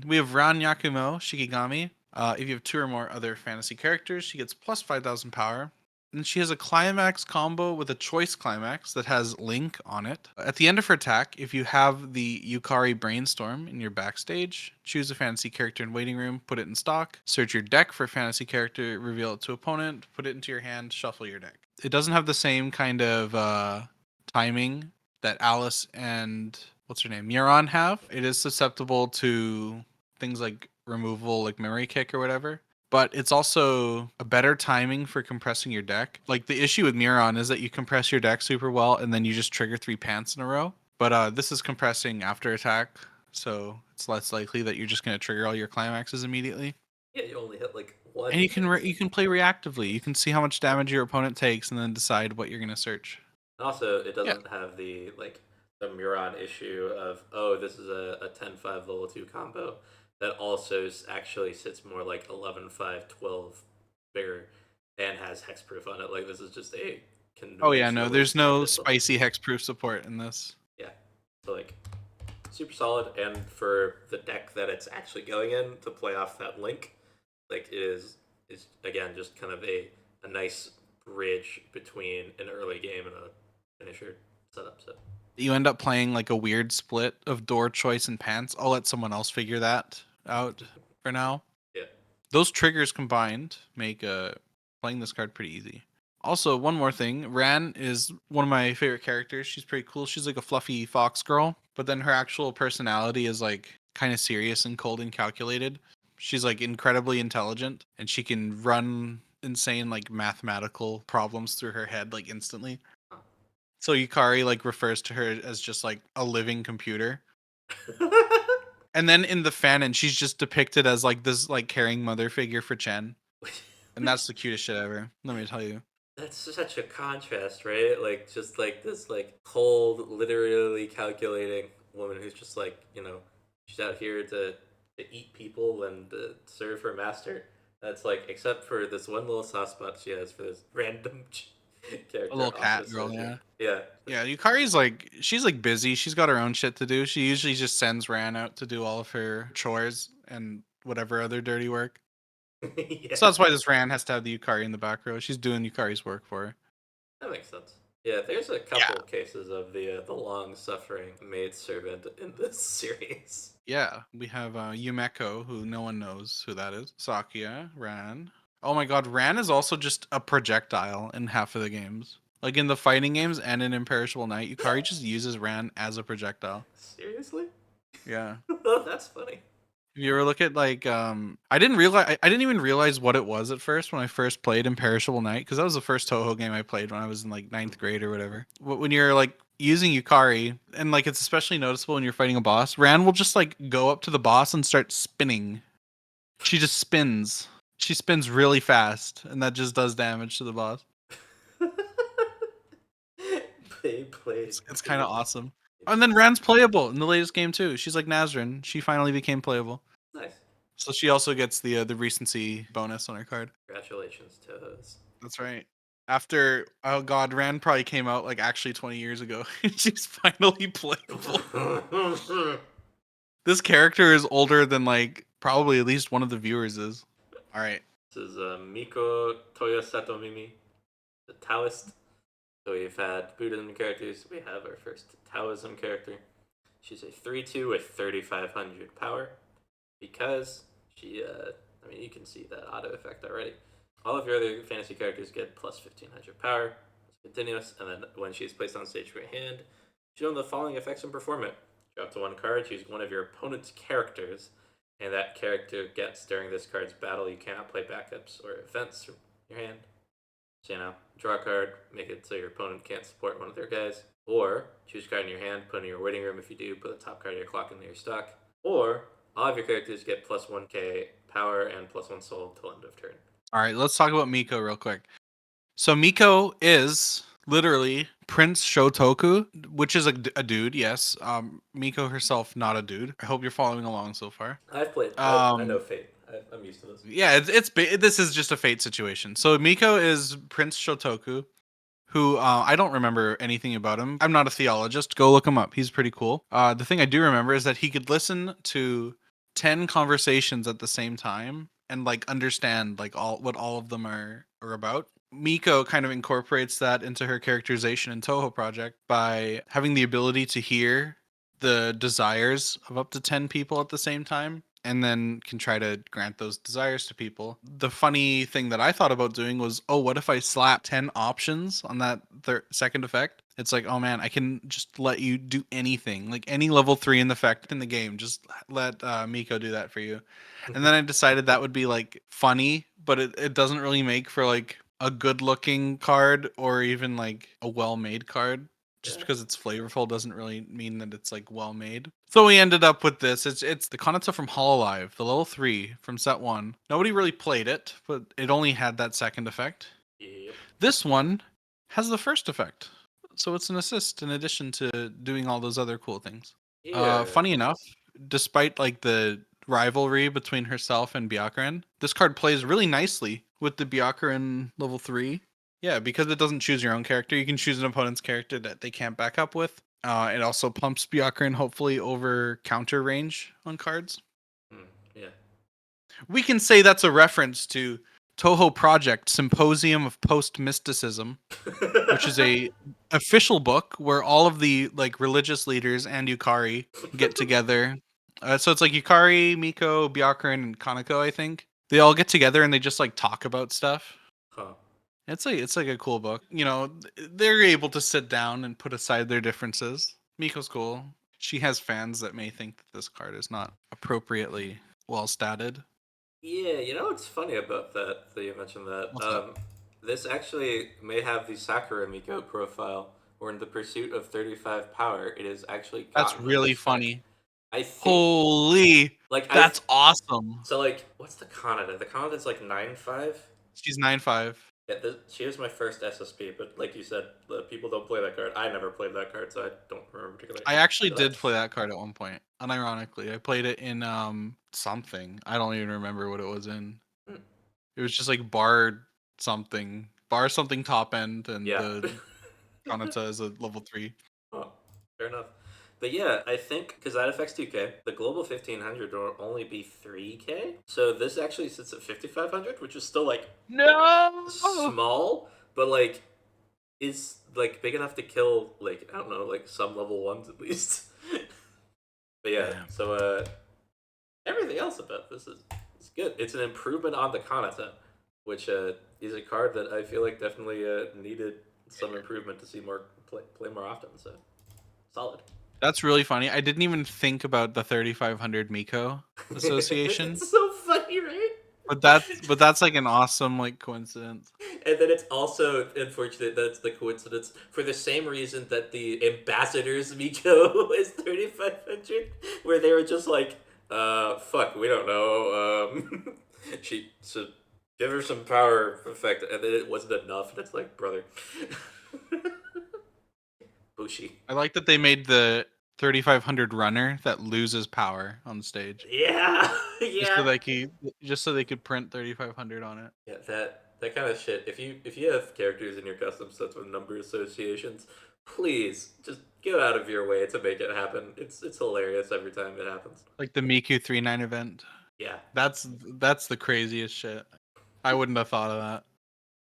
We have Ran Yakumo Shikigami. If you have 2 or more other fantasy characters, she gets plus 5,000 power. And she has a climax combo with a choice climax that has Link on it. At the end of her attack, if you have the Yukari Brainstorm in your backstage, choose a fantasy character in waiting room, put it in stock, search your deck for fantasy character, reveal it to opponent, put it into your hand, shuffle your deck. It doesn't have the same kind of timing that Alice and what's her name, Muron have. It is susceptible to things like removal, like memory kick or whatever. But it's also a better timing for compressing your deck. Like the issue with Muron is that you compress your deck super well and then you just trigger 3 pants in a row. But this is compressing after attack, so it's less likely that you're just going to trigger all your climaxes immediately. Yeah, you only hit like one. And you can play reactively. You can see how much damage your opponent takes and then decide what you're going to search. And also, it Yeah. doesn't have the the Muron issue of, oh, this is a 10-5 level 2 combo that also actually sits more like 11-5, 12 bigger and has hexproof on it. Like, this is just a Oh yeah, no, conventionally there's no standard level spicy 2. hexproof support in this. Yeah. So, like, super solid. And for the deck that it's actually going in to play off that Link, like, it is again, just kind of a nice bridge between an early game and a finisher setup. So You end up playing like a weird split of door choice and pants. I'll let someone else figure that out for now. yeah. Those triggers combined make playing this card pretty easy. Also, one more thing, Ran is one of my favorite characters. She's pretty cool. She's like a fluffy fox girl, but then her actual personality is like kind of serious and cold and calculated. She's like incredibly intelligent and she can run insane like mathematical problems through her head like instantly. So Yukari like refers to her as just like a living computer. And then in the fanon, she's just depicted as like this like caring mother figure for Chen. And that's the cutest shit ever. Let me tell you. That's such a contrast, right? Like, just like this like cold, literally calculating woman who's just like, she's out here to eat people and serve her master. That's like, except for this one little soft spot she has for this random character. A little cat officer. girl, yeah. Yeah. Yeah, Yukari's like she's like busy. She's got her own shit to do. She usually just sends Ran out to do all of her chores and whatever other dirty work. Yeah. So that's why this Ran has to have the Yukari in the back row. She's doing Yukari's work for her. That makes sense. Yeah, there's a couple cases of the long-suffering maidservant in this series. Yeah, we have Yumeko, who no one knows who that is. Sakuya, Ran. Oh my god, Ran is also just a projectile in half of the games. Like in the fighting games and in Imperishable Night, Yukari just uses Ran as a projectile. Seriously? Yeah. Oh, that's funny. If you ever look at like I didn't even realize what it was at first when I first played Imperishable Night, because that was the first Touhou game I played when I was in like 9th grade or whatever. When you're like using Yukari, and like it's especially noticeable when you're fighting a boss, Ran will just like go up to the boss and start spinning. She just spins. She spins really fast, and that just does damage to the boss. It's kind of awesome. And then Ran's playable in the latest game too. She's like Nazrin. She finally became playable. Nice. So she also gets the recency bonus on her card. Congratulations to us. That's right. After, oh god, Ran probably came out like actually 20 years ago. She's finally playable. This character is older than like probably at least one of the viewers is. All right. This is Miko Toyosato Mimi, the Taoist. So we've had Buddhism characters. We have our first Taoism character. She's a 3/2 with 3,500 power. Because she, you can see that auto effect already. All of your other fantasy characters get plus 1,500 power. It's continuous. And then when she's placed on stage for your hand, she'll have the following effects and perform it. Drop to one card, choose one of your opponent's characters, and that character gets during this card's battle. You cannot play backups or events from your hand. So, draw a card, make it so your opponent can't support one of their guys. Or choose a card in your hand, put it in your waiting room. If you do, put the top card of your clock into your stock. Or all of your characters get plus 1k power and plus 1 soul till end of turn. All right, let's talk about Miko real quick. So Miko is literally Prince Shotoku, which is a dude, yes. Miko herself, not a dude. I hope you're following along so far. I've played. I know Fate. I'm used to this. Yeah, this is just a Fate situation. So Miko is Prince Shotoku, who I don't remember anything about him. I'm not a theologist. Go look him up. He's pretty cool. The thing I do remember is that he could listen to 10 conversations at the same time and like understand like all of them are about. Miko kind of incorporates that into her characterization in Touhou Project by having the ability to hear the desires of up to 10 people at the same time and then can try to grant those desires to people. The funny thing that I thought about doing was, oh, what if I slap 10 options on that second effect? It's like, oh man, I can just let you do anything, like any level 3 in the effect in the game. Just let Miko do that for you. And then I decided that would be like funny, but it doesn't really make for like a good looking card or even like a well made card. Just Yeah. because it's flavorful doesn't really mean that it's like well made. So we ended up with this. It's the Kanata from Hololive, the level 3 from set 1. Nobody really played it, but it only had that second effect. Yep. This one has the first effect. So it's an assist in addition to doing all those other cool things. Yeah. Funny enough, despite like the rivalry between herself and Byakuren, this card plays really nicely with the Byakuren level 3. Yeah, because it doesn't choose your own character, you can choose an opponent's character that they can't back up with. It also pumps Byakuren hopefully over counter range on cards. Yeah. We can say that's a reference to Touhou Project Symposium of Post Mysticism, which is a official book where all of the like religious leaders and Yukari get together. So it's like Yukari, Miko, Byakuren, and Kaneko, I think. They all get together and they just like talk about stuff. Huh. It's like a cool book. You know, they're able to sit down and put aside their differences. Miko's cool. She has fans that may think that this card is not appropriately well statted. Yeah, you know what's funny about that you mentioned that? What's up? This actually may have the Sakura Miko profile, where in the pursuit of 35 power, it is actually That's gotten really this spec. funny. I think, Holy, like, that's awesome. so, like, what's the Kanata? The Kanata's like 9-5? She's 9-5. Yeah, she is my first SSP, but like you said, the people don't play that card. I never played that card, so I don't remember particularly. I actually did play that card at one point. Unironically, I played it in something. I don't even remember what it was in. Hmm. It was just like bar something top end, and Yeah. the Kanata is a level 3. Oh, fair enough. But yeah, I think because that affects 2K, the global 1500 will only be 3K. So this actually sits at 5500, which is still like No. small, but like is like big enough to kill like I don't know, like some level ones at least. But yeah, Damn. so everything else about this is good. It's an improvement on the Kanata, which is a card that I feel like definitely needed some improvement to see more play more often. So solid. That's really funny. I didn't even think about the 3500 Miko association. It's so funny, right? But that's like an awesome like coincidence. And then it's also unfortunate that's the coincidence for the same reason that the ambassadors Miko is 3500, where they were just like, fuck, we don't know. She should give her some power effect, and then it wasn't enough, and it's like, brother. Bushi. I like that they made the 3500 runner that loses power on stage. Yeah, yeah. Just so they could print 3500 on it. Yeah, that kind of shit. If you have characters in your custom sets with number associations, please just go out of your way to make it happen. It's hilarious every time it happens. Like the Miku 39 event. Yeah, That's the craziest shit. I wouldn't have thought of that.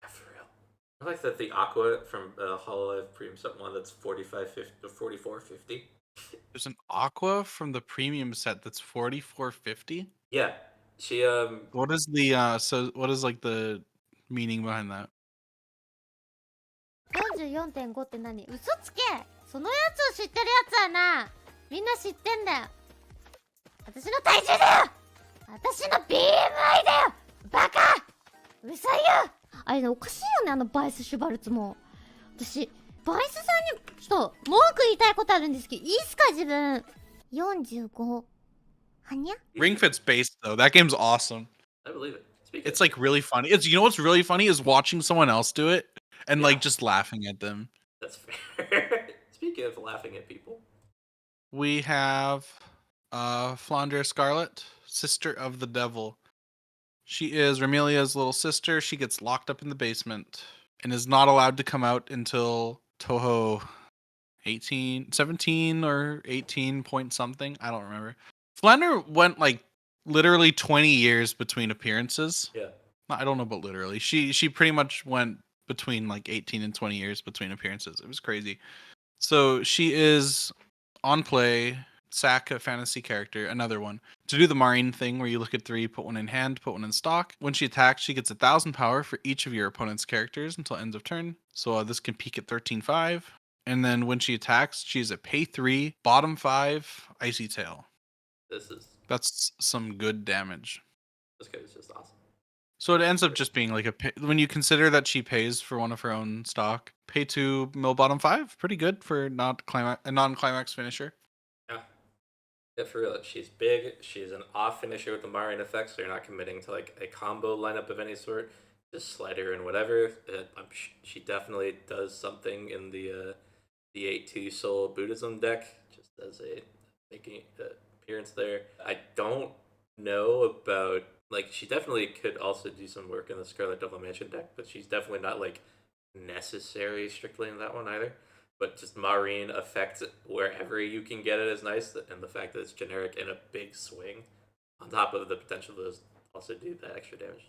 yeah, for real. I like that the Aqua from Hololive Premium Set 1 that's 4450. There's an Aqua from the premium set that's 4450. Yeah, she What is what is like the meaning behind that? 44.5って何？嘘つけ！そのやつを知ってるやつはな、みんな知ってんだよ。私の体重だよ。私の BMI だよ。バカ！うるさいよ。あれね、おかしいよね、あのバイス・シュバルツも。私バイスさんにちょっと文句言いたいことあるんですけど、いいっすか自分。45。はにゃ？ Ring Fit's based though. That game's awesome. I believe it. It's like really funny. It's you know what's really funny is watching someone else do it and like just laughing at them. That's fair. Speaking of laughing at people, We have Flandre Scarlet, sister of the devil. She is Remelia's little sister. She gets locked up in the basement and is not allowed to come out until Touhou 17 or 18 point something. I don't remember. Flandre went like literally 20 years between appearances. Yeah. I don't know about literally. She pretty much went between like 18 and 20 years between appearances. It was crazy. So she is on play, sack a fantasy character, another one. To do the Marine thing where you look at 3, put one in hand, put one in stock. When she attacks, she gets 1,000 power for each of your opponent's characters until ends of turn. So this can peak at 13.5. And then when she attacks, she's a pay 3, bottom 5, Icy Tail. This That's some good damage. guy is just awesome. So it ends up just being like when you consider that she pays for one of her own stock, pay 2, mill bottom 5, pretty good for a non-climax finisher. Yeah, for real. She's big. She's an off finisher with the Marian effect, so you're not committing to like a combo lineup of any sort. Just slide her in whatever. She definitely does something in the 8-2 Soul Buddhism deck, just as a making appearance there. I don't know about like she definitely could also do some work in the Scarlet Devil Mansion deck, but she's definitely not like necessary strictly in that one either. But just Marine effect wherever you can get it is nice, and the fact that it's generic and a big swing, on top of the potential to also do that extra damage.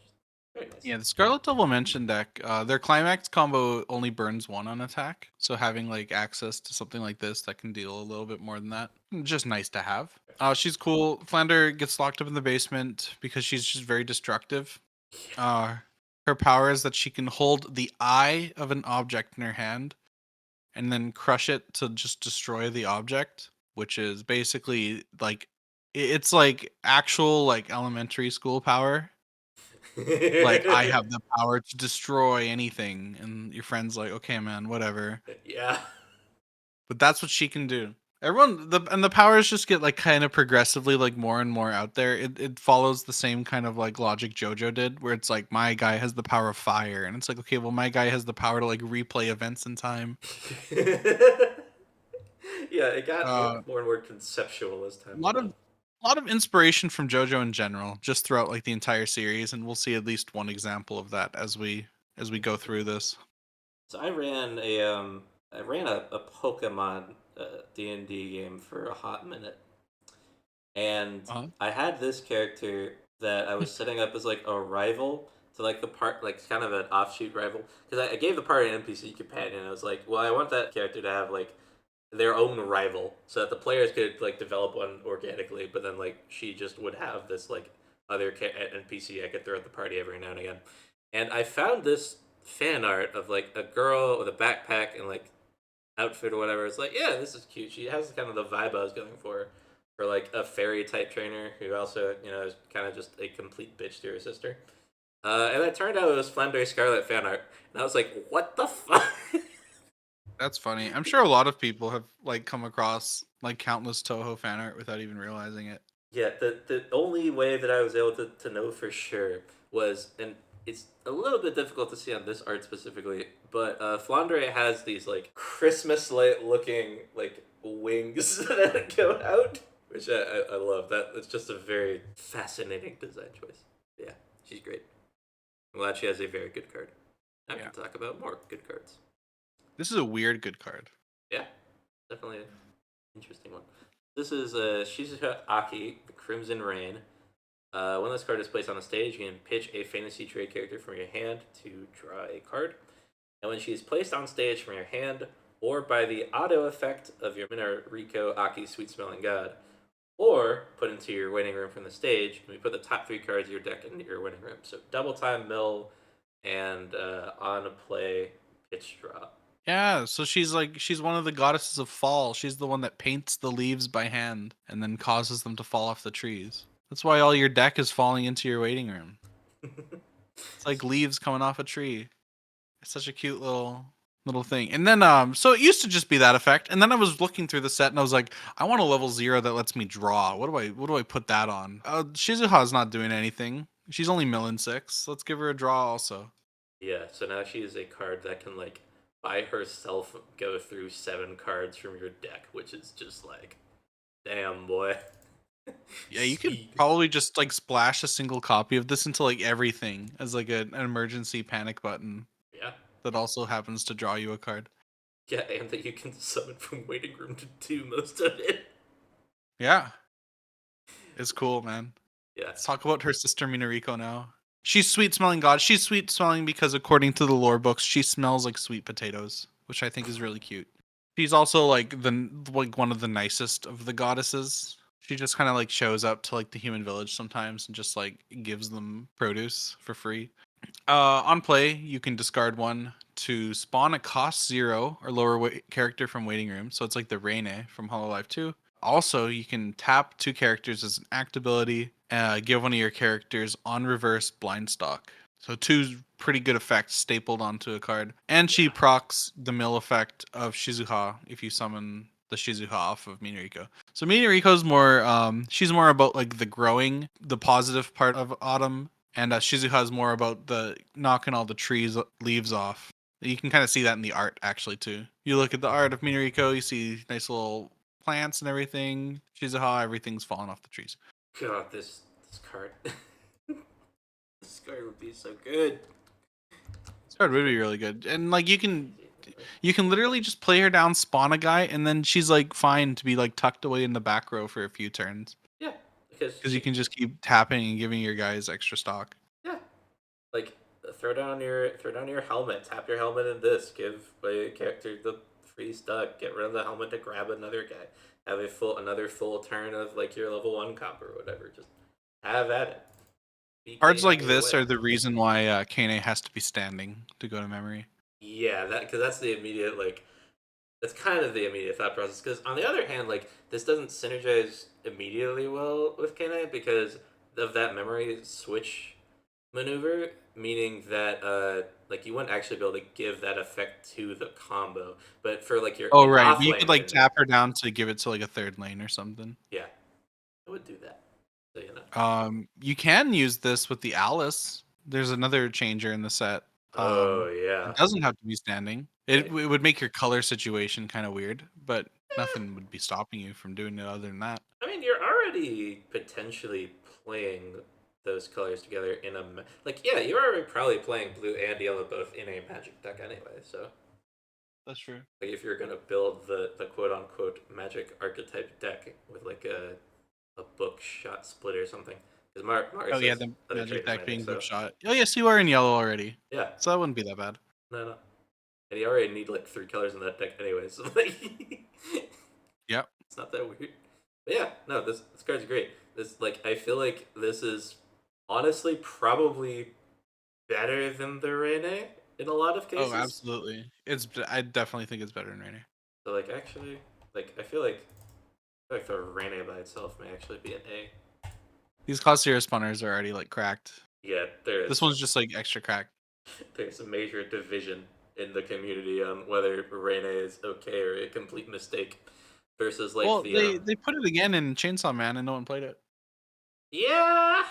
Very nice. Yeah, the Scarlet Devil Mansion deck, their climax combo only burns 1 on attack. So having like access to something like this that can deal a little bit more than that, just nice to have. She's cool. Flander gets locked up in the basement because she's just very destructive. Her power is that she can hold the eye of an object in her hand and then crush it to just destroy the object, which is basically like it's like actual like elementary school power. Like I have the power to destroy anything, and your friend's like, okay, man, whatever. Yeah. But that's what she can do. The powers just get like kind of progressively like more and more out there. It follows the same kind of like logic JoJo did, where it's like my guy has the power of fire, and it's like okay, well my guy has the power to like replay events in time. Yeah, it got Uh, more and more conceptual as time a went lot on. of a lot of inspiration from JoJo in general, just throughout like the entire series, and we'll see at least one example of that as we go through this. So I ran a Pokemon D&D game for a hot minute, and Uh-huh. I had this character that I was setting up as like a rival to like the part, like kind of an offshoot rival, because I gave the party an NPC companion. I was like, well, I want that character to have like their own rival, so that the players could like develop one organically, but then like she just would have this like other NPC I could throw at the party every now and again. And I found this fan art of like a girl with a backpack and like outfit or whatever. It's like, yeah, this is cute. She has kind of the vibe I was going for like a fairy type trainer who also, is kind of just a complete bitch to her sister. And it turned out it was Flandre Scarlet fan art, and I was like, what the fuck? That's funny. I'm sure a lot of people have like come across like countless Touhou fan art without even realizing it. Yeah, the only way that I was able to know for sure was, and it's a little bit difficult to see on this art specifically, but Flandre has these like Christmas light looking like wings that go out, which I love. That it's just a very fascinating design choice. Yeah, she's great. I'm glad she has a very good card. Now we Yeah. can talk about more good cards. This is a weird good card. Yeah, definitely an interesting one. This is Shizuka Aki, the Crimson Rain. When this card is placed on the stage, you can pitch a fantasy trade character from your hand to draw a card. And when she is placed on stage from your hand, or by the auto effect of your Minariko Aki Sweet Smelling God, or put into your waiting room from the stage, we put the top 3 cards of your deck into your waiting room. So double time mill and on play pitch draw. Yeah, so she's one of the goddesses of fall. She's the one that paints the leaves by hand and then causes them to fall off the trees. That's why all your deck is falling into your waiting room. It's like leaves coming off a tree. It's such a cute little thing. And then so it used to just be that effect. And then I was looking through the set and I was like, I want a level 0 that lets me draw. What do I put that on? Shizuha's not doing anything. She's only milling 6. Let's give her a draw also. Yeah, so now she is a card that can like by herself go through 7 cards from your deck, which is just like, damn boy. Yeah, you could Speed. probably just like splash a single copy of this into like everything as like an emergency panic button Yeah, that also happens to draw you a card. yeah, and that you can summon from waiting room to do most of it. Yeah. It's cool, man. Yeah. Let's talk about her sister Minariko now. She's sweet smelling god. She's sweet smelling because according to the lore books, she smells like sweet potatoes, which I think is really cute. She's also like one of the nicest of the goddesses. She just kind of like shows up to like the human village sometimes and just like gives them produce for free. On play, you can discard one to spawn a cost 0 or lower character from waiting room. So it's like the Reine from Hololive 2. Also, you can tap 2 characters as an act ability, give one of your characters on reverse blind stock. So 2 pretty good effects stapled onto a card. And she procs the mill effect of Shizuha if you summon the Shizuha off of Minariko. So Minariko's more, she's more about like the growing, the positive part of autumn, and Shizuha is more about the knocking all the trees leaves off. You can kind of see that in the art actually too. You look at the art of Minariko, you see nice little plants and everything. Shizuha, everything's falling off the trees. God, this card. This card would be so good. This card would be really good, and like you can literally just play her down, spawn a guy, and then she's like fine to be like tucked away in the back row for a few turns. Yeah, because You can just keep tapping and giving your guys extra stock. Yeah, like throw down your helmet, tap your helmet in this, give a character the free stuck, get rid of the helmet to grab another guy, have another full turn of like your level 1 comp or whatever. Just have at it. Cards like this are the reason why Kane has to be standing to go to memory. Yeah, because that's the immediate that's kind of the immediate thought process. Because on the other hand, like this doesn't synergize immediately well with Kane because of that memory switch maneuver, meaning that like you wouldn't actually be able to give that effect to the combo, but for like your right, off you lane, could like tap her down to give it to like a third lane or something. Yeah, I would do that. So you know. You can use this with the Alice. There's another changer in the set. Oh yeah. It doesn't have to be standing. It would make your color situation kind of weird, but nothing would be stopping you from doing it other than that. I mean, you're already potentially playing those colors together in a yeah, you're already probably playing blue and yellow both in a Magic deck anyway. So that's true. Like if you're gonna build the quote unquote Magic archetype deck with like a book shot split or something. Because The Magic deck being book shot. Oh yes, you are in yellow already. Yeah. So that wouldn't be that bad. No. And you already need like 3 colors in that deck anyway, so like Yep. It's not that weird. But yeah, no, this card's great. This I feel like this is honestly probably better than the Rene in a lot of cases. Oh, absolutely. I definitely think it's better than Rene. So actually, I feel like the Rene by itself may actually be an A. These cost 0 spawners are already like cracked. Yeah, there is. This one's just like extra cracked. There's a major division in the community on whether Rene is okay or a complete mistake versus they put it again in Chainsaw Man and no one played it. Yeah,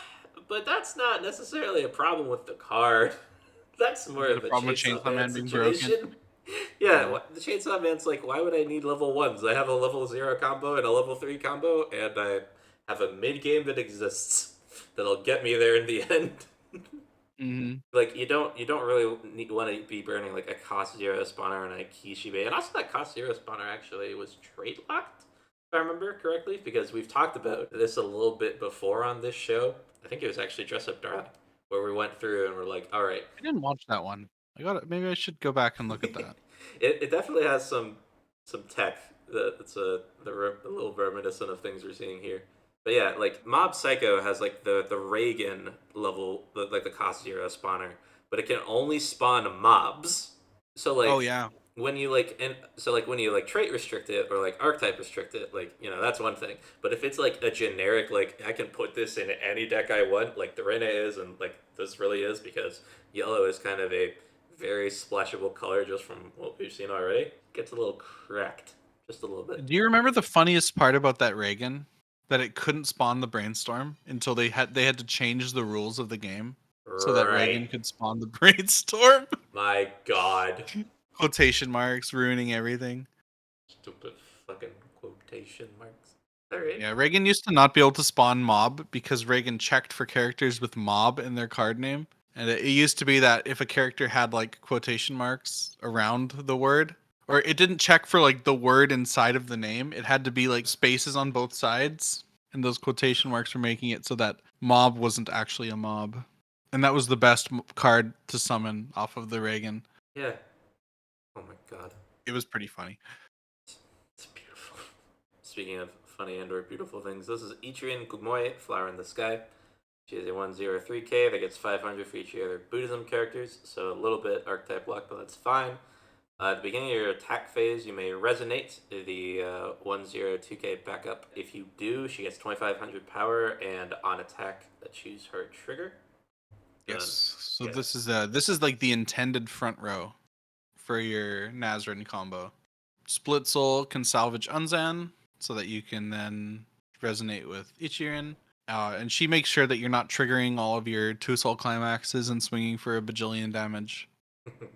but that's not necessarily a problem with the card. That's more of a Chainsaw Man situation. Yeah, the Chainsaw Man's like, why would I need level 1s? I have a level 0 combo and a level 3 combo, and I have a mid game that exists that'll get me there in the end. Mm-hmm. Like you don't really want to be burning like a cost 0 spawner and a Kishibe, and also that cost 0 spawner actually was trade locked, if I remember correctly, because we've talked about this a little bit before on this show. I think it was actually Dress Up Dark, where we went through and we're like, all right. I didn't watch that one. Maybe I should go back and look at that. It definitely has some tech that's a little reminiscent of things we're seeing here. But yeah, like Mob Psycho has like the Reagan level, like the cost 0 spawner, but it can only spawn mobs. So like, oh yeah, when you when you trait restrict it or like archetype restrict it, that's one thing. But if it's like a generic, like I can put this in any deck I want, like the Rene is, and like this really is because yellow is kind of a very splashable color just from what we've seen already. It gets a little cracked, just a little bit. Do you remember the funniest part about that Reagan? That it couldn't spawn the Brainstorm until they had to change the rules of the game so that Reagan could spawn the Brainstorm. My God. Quotation marks ruining everything. Stupid fucking quotation marks. Alright. Yeah, Reagan used to not be able to spawn mob because Reagan checked for characters with mob in their card name. And it used to be that if a character had like quotation marks around the word, or it didn't check for like the word inside of the name, it had to be like spaces on both sides. and those quotation marks were making it so that mob wasn't actually a mob. And that was the best card to summon off of the Reagan. Yeah. Oh my god. It was pretty funny. It's beautiful. Speaking of funny and/or beautiful things, this is Ichirin Kumoe, Flower in the Sky. She is a 1/03K that gets 500 for each of the other Buddhism characters, so a little bit archetype lock, but that's fine. At the beginning of your attack phase, you may resonate the 1/02K backup. If you do, she gets 2,500 power, and on attack, choose her trigger. Yes. So yeah. this is like the intended front row for your Nazrin combo. Split Soul can salvage Unzan so that you can then resonate with Ichirin. And she makes sure that you're not triggering all of your 2 soul climaxes and swinging for a bajillion damage.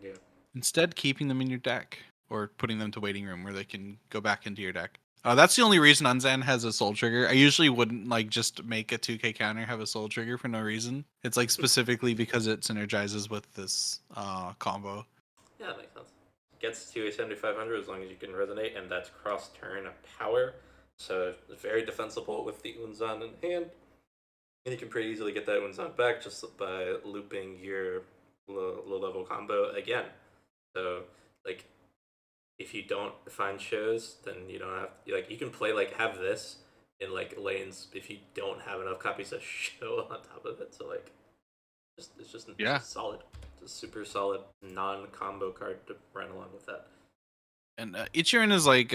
Yeah. Instead, keeping them in your deck or putting them to waiting room where they can go back into your deck. That's the only reason Unzan has a soul trigger. I usually wouldn't like just make a 2K counter have a soul trigger for no reason. It's like specifically because it synergizes with this combo. Yeah, that makes sense. Gets to a 7,500 as long as you can resonate, and that's cross turn power. So it's very defensible with the Unzan in hand. And you can pretty easily get that Unzan back just by looping your low level combo again. So, like, if you don't find shows, then you don't have like you can play like have this in like lanes if you don't have enough copies of show on top of it. So like, it's just solid. It's a super solid non-combo card to run along with that. And Ichirin is like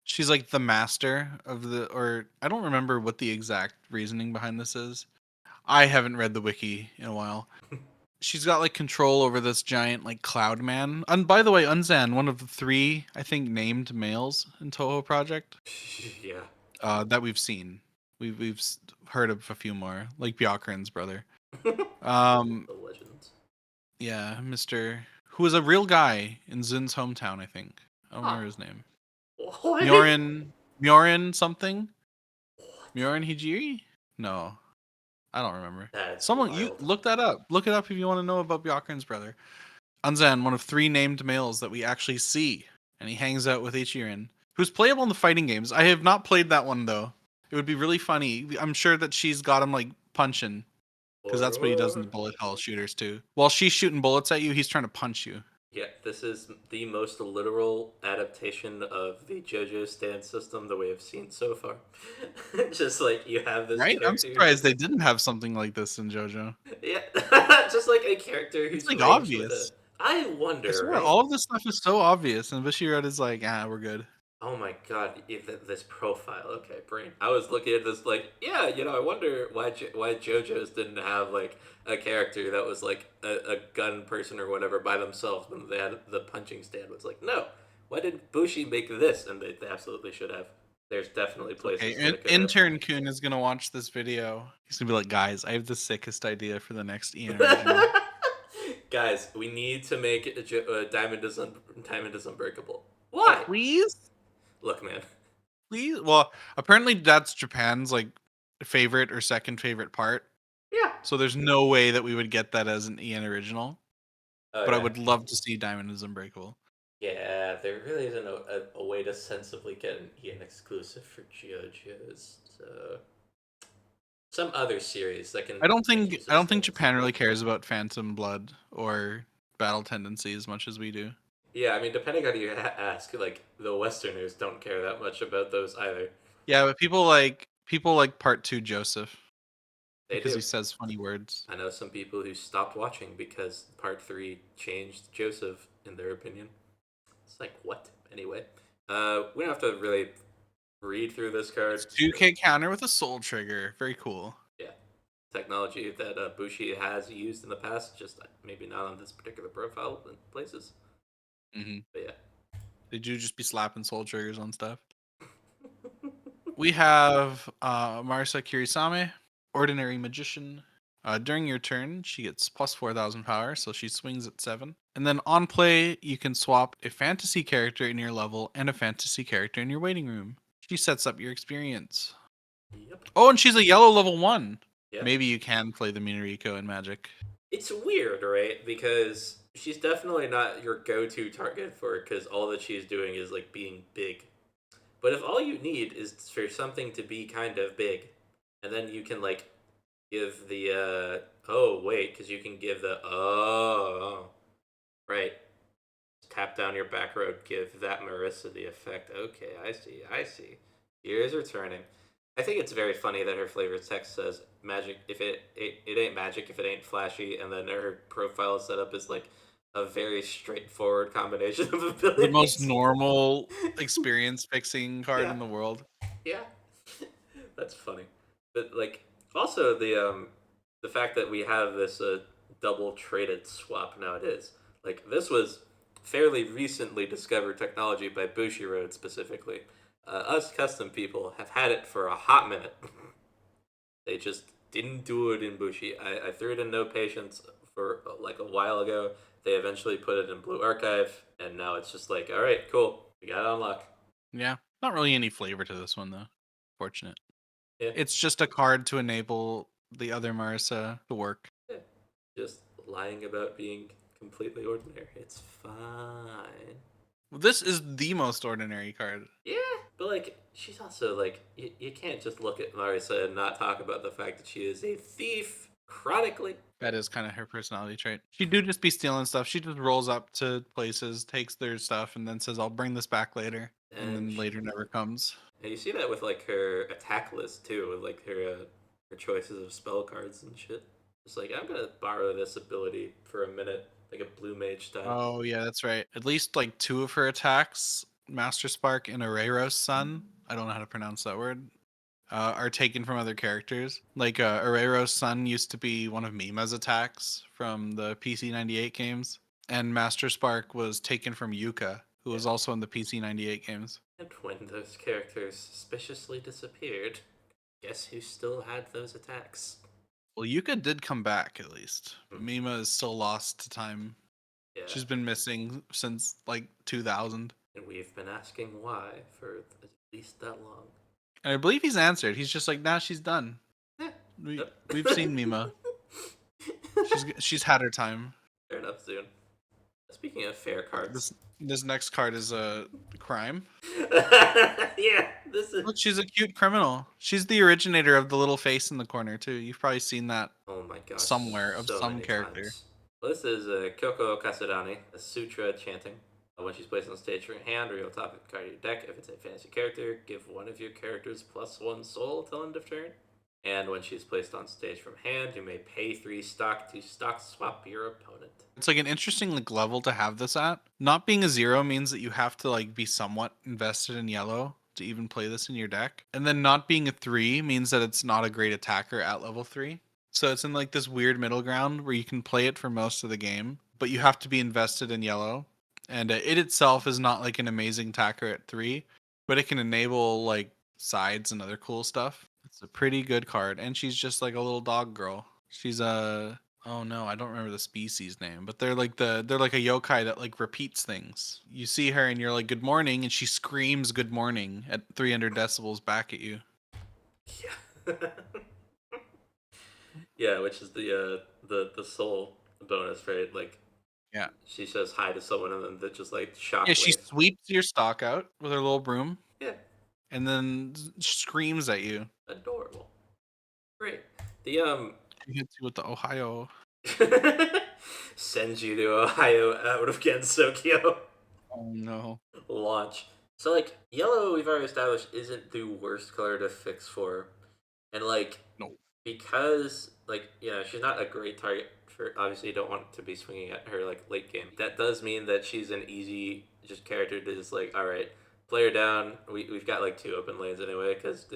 she's like the master of the, or I don't remember what the exact reasoning behind this is. I haven't read the wiki in a while. She's got like control over this giant like cloud man. And by the way, Unzan, one of the 3 I think named males in Touhou Project. Yeah. That we've seen. We've heard of a few more, like Byakurin's brother. The legends. Yeah, Mr. who was a real guy in Zun's hometown, I think. I don't remember his name. What? Myorin something? What? Myorin Hijiri? No. I don't remember. That's Someone wild. you look that up. Look it up if you want to know about Byakurin's brother. Unzan, one of 3 named males that we actually see, and he hangs out with Ichirin, who's playable in the fighting games. I have not played that one though. It would be really funny. I'm sure that she's got him like punching, because that's what he does in the bullet hell shooters too. While she's shooting bullets at you, he's trying to punch you. Yeah, this is the most literal adaptation of the JoJo stand system that we have seen so far. Just like you have this Right? character. I'm surprised they didn't have something like this in JoJo. Yeah, just like a character who's It's like ranged with obvious. I wonder, I swear, right? all of this stuff is so obvious, and Bushiroad is like, we're good. Oh my god, this profile. Okay, brain. I was looking at this like, yeah, I wonder why JoJo's didn't have like a character that was like a gun person or whatever by themselves when they had the punching stand. Was like, no, why did Bushi make this? And they absolutely should have. There's definitely places. Okay, intern Kun is gonna watch this video. He's gonna be like, guys, I have the sickest idea for the next Ian original. Guys, we need to make Diamond is Unbreakable. Why? Please? Look, man. Please? Well, apparently that's Japan's like favorite or second favorite part. Yeah. So there's no way that we would get that as an Ian original. Oh, but yeah. I would love to see Diamond is Unbreakable. Yeah, there really isn't a way to sensibly get an Ian exclusive for JoJo's. So some other series that can. I don't think Japan really cares about Phantom Blood or battle tendency as much as we do. Yeah, I mean, depending on who you ask, like the Westerners don't care that much about those either. Yeah, but people like Part 2 Joseph. They because do. he says funny words. I know some people who stopped watching because Part 3 changed Joseph, in their opinion. It's like, what? Anyway. We don't have to really read through this card. It's 2K counter with a soul trigger. Very cool. Yeah. Technology that Bushi has used in the past, just maybe not on this particular profile in places. Mm-hmm. But yeah. They do just be slapping soul triggers on stuff. We have Marisa Kirisame, Ordinary Magician. During your turn, she gets plus 4,000 power, so she swings at 7. And then on play, you can swap a fantasy character in your level and a fantasy character in your waiting room. She sets up your experience. Yep. Oh, and she's a yellow level 1. Yep. Maybe you can play the Minariko in Magic. It's weird, right? Because she's definitely not your go-to target for it, because all that she's doing is like being big. But if all you need is for something to be kind of big, and then you can like give the oh wait, because you can give the oh right. Tap down your back road, give that Marissa the effect. Okay, I see. Gears are turning. I think it's very funny that her flavor text says magic if it ain't magic if it ain't flashy, and then her profile set up is like a very straightforward combination of The most abilities. normal experience fixing card Yeah. in the world. Yeah. That's funny. But like also the fact that we have this double traded swap nowadays. Like this was fairly recently discovered technology by Bushiroad specifically. Us custom people have had it for a hot minute. They just didn't do it in Bushi. I threw it in No Patience for like a while ago. They eventually put it in Blue Archive, and now it's just like, all right, cool, we got it on lock. Yeah. Not really any flavor to this one though. Fortunate. Yeah, It's just a card to enable the other Marissa to work. yeah. Just lying about being completely ordinary. It's fine. This is the most ordinary card. Yeah, but like she's also like you can't just look at Marissa and not talk about the fact that she is a thief chronically. That is kind of her personality trait. She do just be stealing stuff. She just rolls up to places, takes their stuff, and then says, "I'll bring this back later," and then later never comes. And you see that with like her attack list too, with like her choices of spell cards and shit. It's like I'm gonna borrow this ability for a minute, like a blue mage style. Oh yeah, that's right. At least like 2 of her attacks, Master Spark and Areiros Sun, I don't know how to pronounce that word, are taken from other characters. Like Areiros Sun used to be one of Mima's attacks from the PC98 games, and Master Spark was taken from Yuka, who was also in the PC98 games. And when those characters suspiciously disappeared, guess who still had those attacks? Well, Yuka did come back at least. Hmm. Mima is still lost to time. Yeah. She's been missing since like 2000. And we've been asking why for at least that long. And I believe he's answered. He's just like, nah, she's done. We've seen Mima. She's had her time. Fair enough, soon. Speaking of fair cards. This next card is a crime. Yeah, this is. Look, she's a cute criminal. She's the originator of the little face in the corner too. You've probably seen that Oh my gosh. somewhere of so some many character. times. Well, this is Kyoko Kasudani, a sutra chanting. When she's placed on stage for your hand, reveal the top card of your deck. If it's a fantasy character, give one of your characters +1 soul till end of turn. And when she's placed on stage from hand, you may pay 3 stock to stock swap your opponent. It's like an interesting like level to have this at. Not being a 0 means that you have to like be somewhat invested in yellow to even play this in your deck. And then not being a 3 means that it's not a great attacker at level 3. So it's in like this weird middle ground where you can play it for most of the game, but you have to be invested in yellow. And it itself is not like an amazing attacker at 3, but it can enable like sides and other cool stuff. It's a pretty good card, and she's just like a little dog girl. She's a oh no, I don't remember the species name, but they're like a yokai that like repeats things. You see her and you're like good morning, and she screams good morning at 300 decibels back at you. Yeah. Yeah, which is the soul bonus, right? Like, Yeah. she says hi to someone and then that just like shockwave. Yeah, she sweeps your stock out with her little broom. Yeah. And then screams at you. Adorable. Great. The She hits you with the Ohio. sends you to Ohio out of Gensokyo. Oh no. Launch. So like yellow we've already established isn't the worst color to fix for. And like No. because like, she's not a great target for obviously you don't want to be swinging at her like late game. That does mean that she's an easy just character to just like, all right, play her down. We've got like 2 open lanes anyway because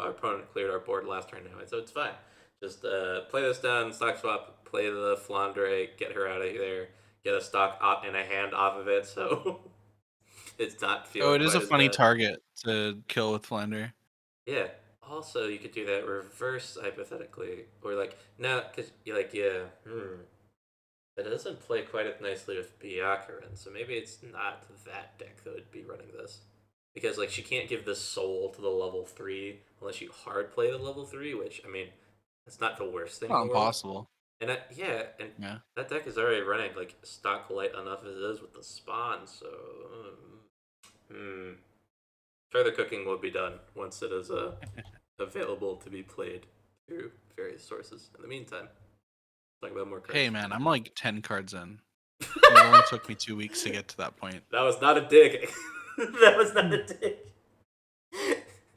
our opponent cleared our board last turn anyway, so it's fine. Just play this down, stock swap, play the Flandre, get her out of there, get a stock in a hand off of it, so it's not feeling. Oh, it is a quite as funny bad. target to kill with Flander. Yeah. Also, you could do that reverse hypothetically, or like no, because you're like that doesn't play quite as nicely with Byakuran, so maybe it's not that deck that would be running this. Because like she can't give the soul to the level 3 unless you hard play the level 3, which I mean, that's not the worst thing Not in the world. impossible. And that deck is already running like stock light enough as it is with the spawn, so Further cooking will be done once it is available to be played through various sources. In the meantime, talk about more cards. Hey man, I'm like 10 cards in. And it only took me 2 weeks to get to that point. That was not a dig. That was not a dig.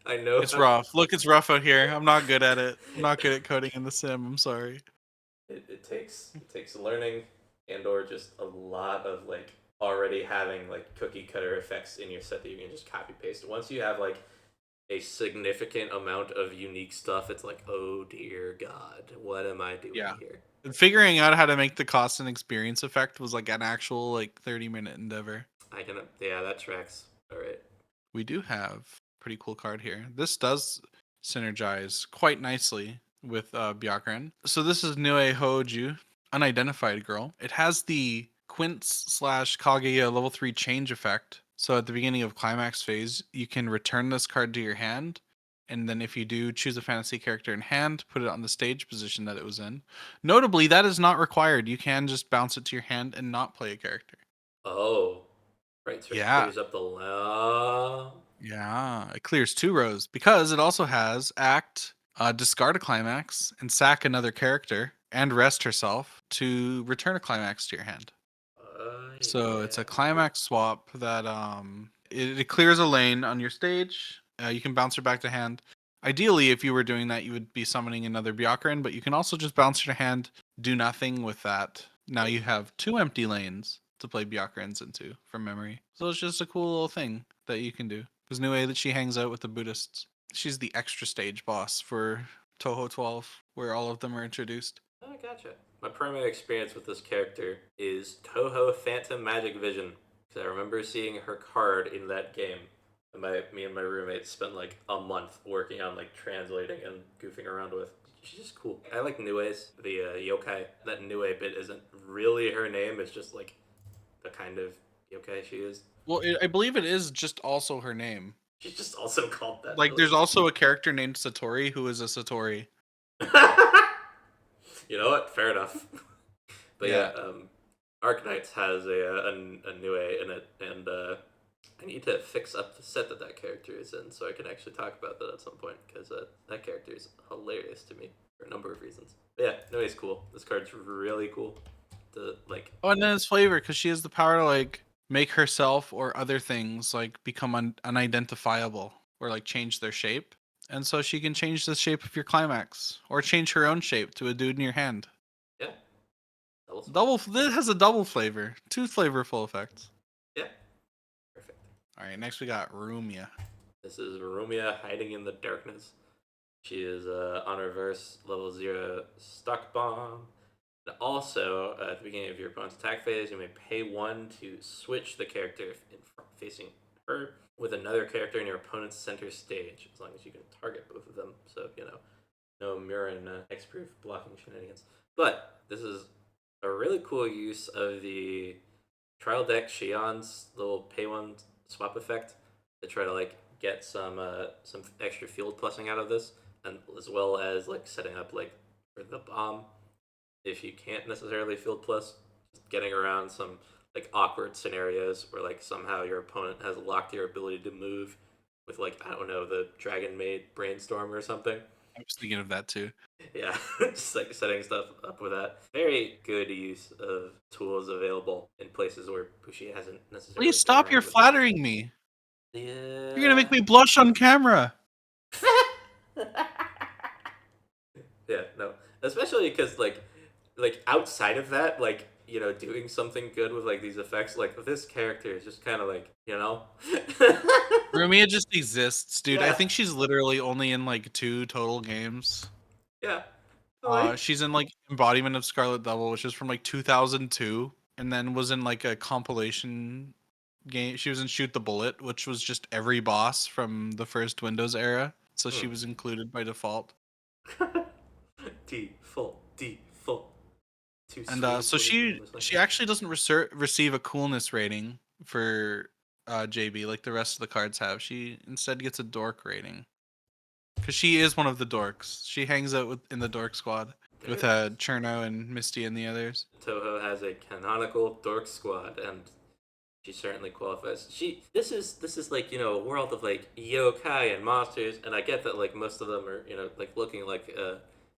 I know It's rough. Look, it's rough out here. I'm not good at it. I'm not good at coding in the sim. I'm sorry. it takes learning and or just a lot of like already having like cookie cutter effects in your set that you can just copy paste. Once you have like a significant amount of unique stuff, it's like, oh dear God, what am I doing Yeah. here? And figuring out how to make the cost and experience effect was like an actual like 30-minute endeavor. Yeah, that tracks. All right. We do have a pretty cool card here. This does synergize quite nicely with Byakuran. So this is Nue Hoju, Unidentified Girl. It has the Quince / Kaguya level 3 change effect. So at the beginning of climax phase, you can return this card to your hand. And then if you do, choose a fantasy character in hand, put it on the stage position that it was in. Notably, that is not required. You can just bounce it to your hand and not play a character. Oh, right. So it Yeah. clears up the Yeah, it clears 2 rows because it also has act, discard a climax, and sack another character, and rest herself to return a climax to your hand. So it's a yeah. climax swap that it clears a lane on your stage. You can bounce her back to hand. Ideally, if you were doing that, you would be summoning another Byakuran, but you can also just bounce her to hand, do nothing with that. Now you have 2 empty lanes to play Byakurans into from memory. So it's just a cool little thing that you can do. There's no way that she hangs out with the Buddhists. She's the extra stage boss for Touhou 12, where all of them are introduced. Oh, gotcha. My primary experience with this character is Touhou Phantom Magic Vision. Because I remember seeing her card in that game. And me and my roommates spent like a month working on like translating and goofing around with. She's just cool. I like Nue's, the yokai. That Nue bit isn't really her name, it's just like the kind of yokai she is. Well, I believe it is just also her name. She's just also called that. Like, there's also a character named Satori who is a Satori. You know what? Fair enough. But Yeah. Arknights has a Nue in it, and I need to fix up the set that character is in so I can actually talk about that at some point, because that character is hilarious to me for a number of reasons. But yeah, Nue's cool. This card's really cool. Oh, and then it's flavor, because she has the power to, like, make herself or other things, like, become unidentifiable, or, like, change their shape. And so she can change the shape of your climax, or change her own shape to a dude in your hand. Yeah. This has a double flavor. 2 flavorful effects. Yeah. Perfect. Alright, next we got Rumia. This is Rumia hiding in the darkness. She is on reverse level 0 stock bomb. And also, at the beginning of your opponent's attack phase, you may pay 1 to switch the character in front facing her with another character in your opponent's center stage, as long as you can target both of them. So, no Murin X-proof blocking shenanigans. But this is a really cool use of the trial deck Shion's little pay 1 swap effect to try to like get some extra field plussing out of this, and as well as like setting up like for the bomb if you can't necessarily field plus, just getting around some like awkward scenarios where like somehow your opponent has locked your ability to move with like, I don't know, the Dragon Maid Brainstorm or something. I was thinking of that too. Yeah, just like setting stuff up with that. Very good use of tools available in places where Bushi hasn't necessarily. Please stop, you're flattering me. Yeah. You're gonna make me blush on camera. Yeah, no. Especially because like outside of that, like, doing something good with like these effects, like this character is just kind of like, Rumia just exists, dude. Yeah. I think she's literally only in like 2 total games. Yeah. She's in like Embodiment of Scarlet Devil, which is from like 2002, and then was in like a compilation game. She was in Shoot the Bullet, which was just every boss from the first Windows era. So she was included by default. Default. And so she actually doesn't receive a coolness rating for JB like the rest of the cards have. She instead gets a dork rating. Because she is one of the dorks. She hangs out in the dork squad with Cherno and Misty and the others. Touhou has a canonical dork squad, and She certainly qualifies. This is like, a world of like yokai and monsters, and I get that like most of them are, like looking like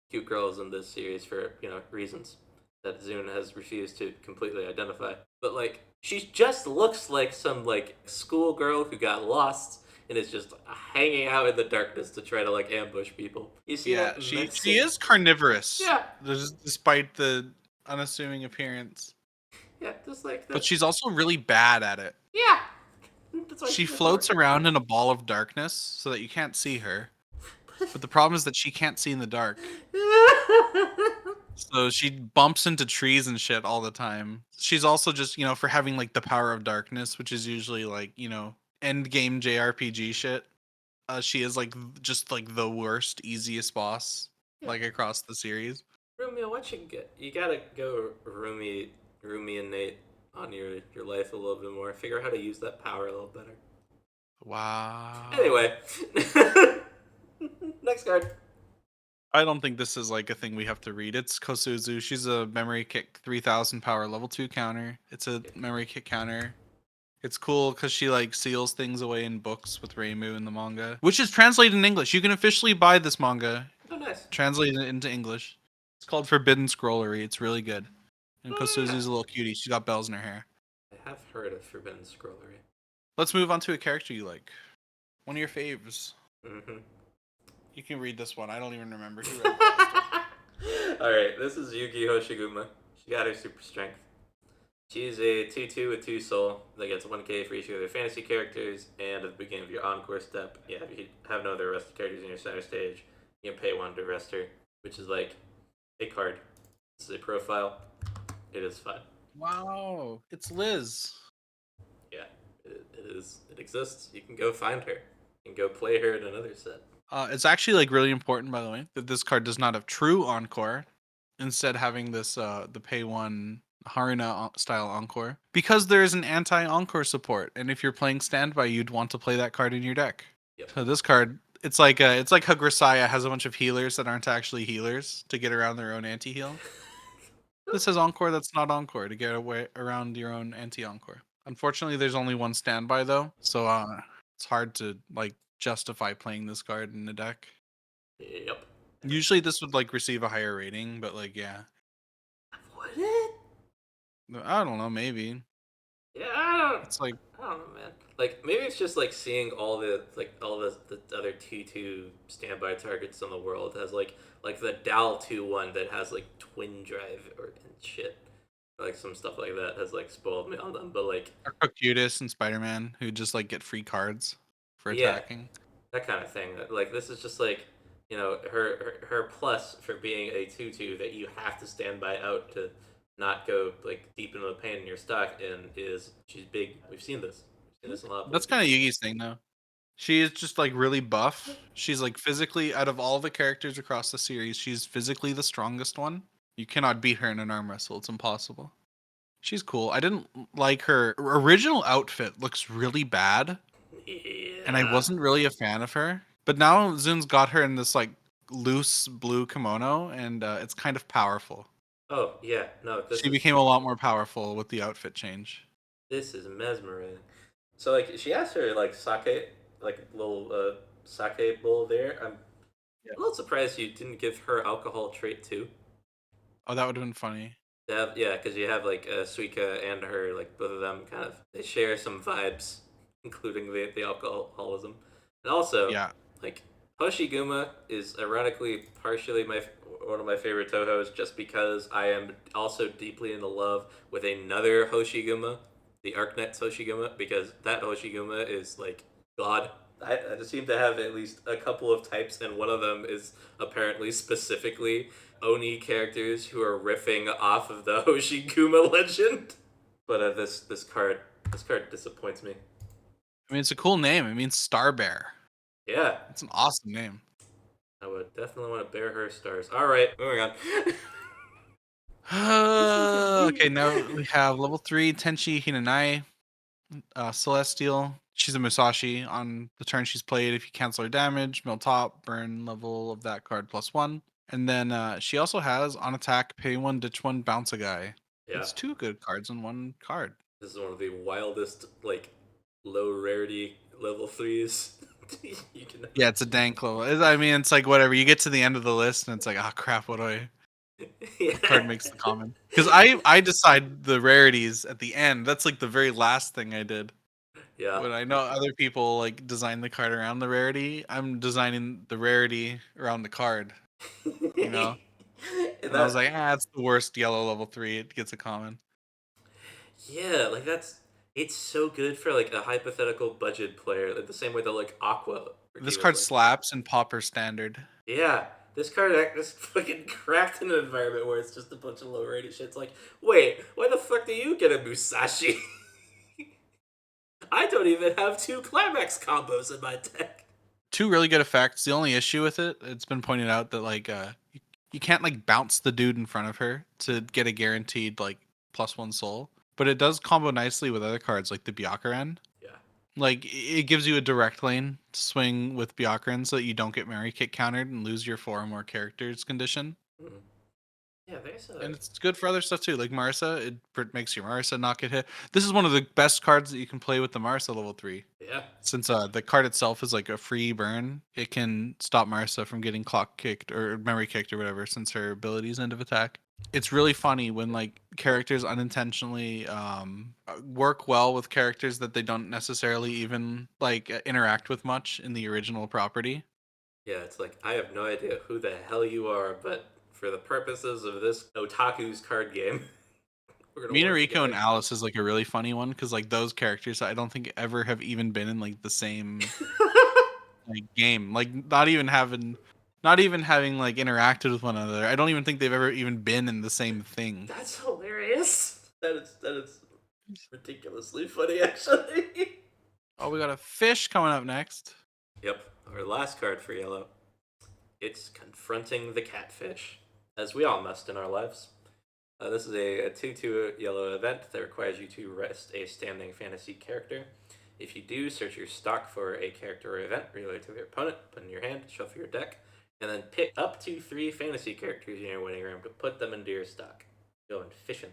cute girls in this series for, reasons that Zune has refused to completely identify. But like she just looks like some like schoolgirl who got lost and is just hanging out in the darkness to try to like ambush people. You see Yeah, that she menacing? is carnivorous. Yeah. Despite the unassuming appearance. Yeah, just like But that. she's also really bad at it. Yeah. That's why She she's floats important. around in a ball of darkness so that you can't see her. But the problem is that she can't see in the dark. So she bumps into trees and shit all the time. She's also just, for having like the power of darkness, which is usually like, end game JRPG shit. She is like just like the worst, easiest boss Yeah. like across the series. Rumia, what you get? You gotta go Rumi and Nate on your life a little bit more. Figure out how to use that power a little better. Wow. Anyway, next card. I don't think this is like a thing we have to read. It's Kosuzu. She's a memory kick 3000 power level 2 counter. It's a memory kick counter. It's cool because she like seals things away in books with Reimu in the manga, which is translated in English. You can officially buy this manga, Oh, nice. translated into English. It's called Forbidden Scrollery. It's really good. And Oh, yeah. Kosuzu's a little cutie. She's got bells in her hair. I have heard of Forbidden Scrollery. Let's move on to a character you like. One of your faves. Mm-hmm. You can read this one. I don't even remember who read it. Alright, this is Yuki Hoshiguma. She got her super strength. She's a 2-2 with 2 soul that gets 1k for each of their fantasy characters, and at the beginning of your encore step, if you have no other rested characters in your center stage, you can pay 1 to rest her, which is like a card. This is a profile. It is fun. Wow, it's Liz. Yeah, it is. It exists. You can go find her. You can go play her in another set. It's actually like really important, by the way, that this card does not have true encore, instead having this the pay 1 Haruna style encore, because there is an anti encore support, and if you're playing standby, you'd want to play that card in your deck. Yep. So this card, it's like how Grisaya has a bunch of healers that aren't actually healers to get around their own anti heal. This has encore that's not encore to get away around your own anti encore. Unfortunately, there's only one standby though, so it's hard to like justify playing this card in the deck. Yep. Usually this would like receive a higher rating, but like yeah. Would it? I don't know, maybe. Yeah, It's like I don't know, man. Like maybe it's just like seeing all the other T2 standby targets in the world has like the Dal 2 one that has like twin drive or and shit. Like some stuff like that has like spoiled me on them, but like Arcocutus and Spider-Man who just like get free cards for yeah, attacking. that kind of thing. Like this is just like her plus for being a 2-2 that you have to stand by out to not go like deep into the pain in your stock, and she's big. We've seen this. We've seen this a lot. That's kind of Yugi's thing though. She is just like really buff. She's like physically, out of all the characters across the series, she's physically the strongest one. You cannot beat her in an arm wrestle. It's impossible. She's cool. I didn't like her original outfit. Looks really bad, Yeah. and I wasn't really a fan of her. But now Zun's got her in this like loose blue kimono, and it's kind of powerful. Oh yeah, no. She became a lot more powerful with the outfit change. This is mesmerizing. So like she has her like sake, like little sake bowl there. I'm Yeah. a little surprised you didn't give her alcohol trait too. Oh, that would have been funny. Yeah, because you have like Suika and her, like both of them kind of they share some vibes, including the alcoholism, and also Yeah. like Hoshiguma is ironically partially one of my favorite Tohos just because I am also deeply in love with another Hoshiguma, the Arknet Hoshiguma, because that Hoshiguma is like God. I just seem to have at least a couple of types, and one of them is apparently specifically Oni characters who are riffing off of the Hoshiguma legend. But this card disappoints me. I mean, it's a cool name. It means Star Bear. Yeah, It's an awesome name. I would definitely want to bear her stars. All right, moving on. Okay, now we have level 3 Tenchi Hinanai, Celestial. She's a Musashi. On the turn she's played, if you cancel her damage, mill top, burn level of that card +1. And then she also has on attack, pay 1, ditch 1, bounce a guy. Yeah, It's 2 good cards in 1 card. This is one of the wildest, like, low rarity level 3s you can Yeah, it's a dank level. I mean, it's like whatever. You get to the end of the list, and it's like, oh crap, what do I? yeah. What card makes the common? Because I decide the rarities at the end. That's like the very last thing I did. Yeah. When I know other people like design the card around the rarity, I'm designing the rarity around the card. You know, And and I was that, like, it's the worst yellow level 3. It gets a common. yeah, like it's so good for like a hypothetical budget player, like the same way that like Aqua This was card like, slaps in Pauper standard. yeah, this card is fucking cracked in an environment where it's just a bunch of low rated shit. It's like, wait, why the fuck do you get a Musashi? I don't even have 2 climax combos in my deck. 2 really good effects. The only issue with it, it's been pointed out that like you can't like bounce the dude in front of her to get a guaranteed like +1 soul, but it does combo nicely with other cards like the Byakuran. Yeah. Like it gives you a direct lane to swing with Byakuran so that you don't get Mary Kick countered and lose your 4 or more characters condition. Mm. Yeah, there's a And it's good for other stuff too, like Marisa. It makes your Marisa not get hit. This is one of the best cards that you can play with the Marisa level 3. yeah. Since the card itself is like a free burn, it can stop Marisa from getting clock kicked or memory kicked or whatever, since her ability's end of attack. It's really funny when like characters unintentionally work well with characters that they don't necessarily even like interact with much in the original property. Yeah, it's like I have no idea who the hell you are, but for the purposes of this otaku's card game, we're gonna work Minariko and together. Alice is like a really funny one because like those characters I don't think ever have even been in like the same like game, like not even having like interacted with one another. I don't even think they've ever even been in the same thing. That's hilarious. That is ridiculously funny, actually. Oh, we got a fish coming up next. Yep, our last card for yellow. It's Confronting the Catfish, as we all must in our lives. This is a 2/2 yellow event that requires you to rest a standing fantasy character. If you do, search your stock for a character or event related to your opponent, put in your hand, shuffle your deck, and then pick up to 3 fantasy characters in your winning room to put them into your stock. Going fishing.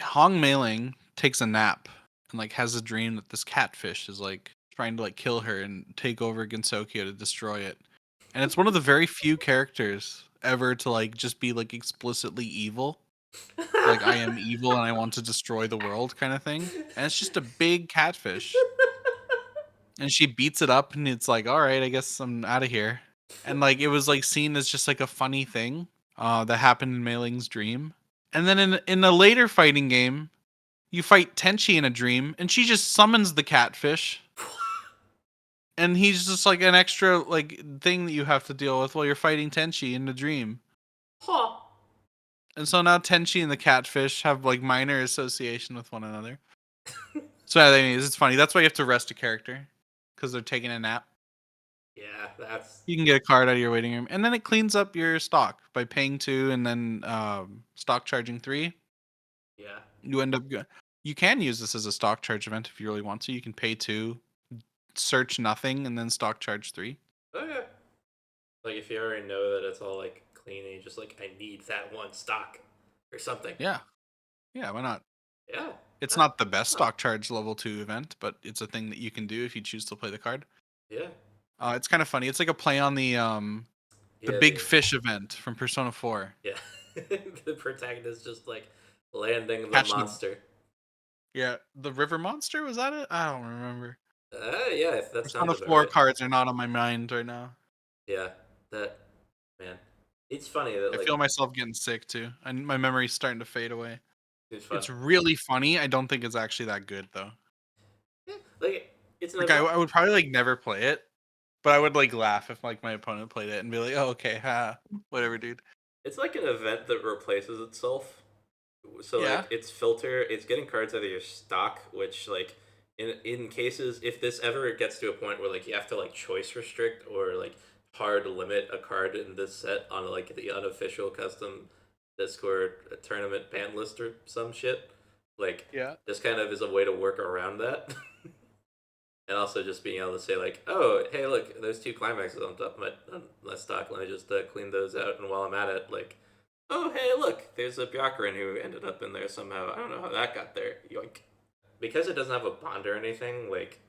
Hong Mei-ling takes a nap and like has a dream that this catfish is like trying to like kill her and take over Gensokyo to destroy it. And it's one of the very few characters ever to like just be like explicitly evil. Like I am evil and I want to destroy the world kind of thing. And it's just a big catfish. And she beats it up and it's like, all right, I guess I'm out of here. And like it was like seen as just like a funny thing that happened in Mei-ling's dream. And then in a later fighting game, you fight Tenchi in a dream, and she just summons the catfish. And he's just like an extra like thing that you have to deal with while you're fighting Tenchi in the dream. Huh. And so now Tenchi and the catfish have like minor association with one another. So anyways, it's funny. That's why you have to rest a character, because they're taking a nap. Yeah, that's... You can get a card out of your waiting room, and then it cleans up your stock by paying 2 and then stock charging 3. Yeah. You end up you can use this as a stock charge event if you really want to. You can pay 2, search nothing, and then stock charge 3. Oh, yeah. Like, if you already know that it's all, like, clean and you just, like, I need that one stock or something. Yeah. Yeah, why not? Yeah. It's not the best stock charge level 2 event, but it's a thing that you can do if you choose to play the card. Yeah. It's kind of funny. It's like a play on the Yeah, big fish event from Persona 4. Yeah. The protagonist just, like, landing the Catching the- monster. Yeah, the river monster, was that it? I don't remember. Yeah, if that Persona sounds 4 right. cards are not on my mind right now. Yeah, that... Man. It's funny that, I like... feel myself getting sick too, and my memory's starting to fade away. It's fun. It's really funny. I don't think it's actually that good though. Yeah, like, it's an Like I would probably like never play it, but I would like laugh if like my opponent played it and be like, "Oh, okay, whatever, dude." It's like an event that replaces itself. So Yeah. like its filter, it's getting cards out of your stock, which like in cases if this ever gets to a point where like you have to like choice restrict or like hard limit a card in this set on like the unofficial custom Discord tournament ban list or some shit, like Yeah. this kind of is a way to work around that. And also just being able to say like, oh, hey, look, there's 2 climaxes on top of my stock. Let me just clean those out. And while I'm at it, like, oh, hey, look, there's a Byakuran who ended up in there somehow. I don't know how that got there. Yoink. because it doesn't have a bond or anything, like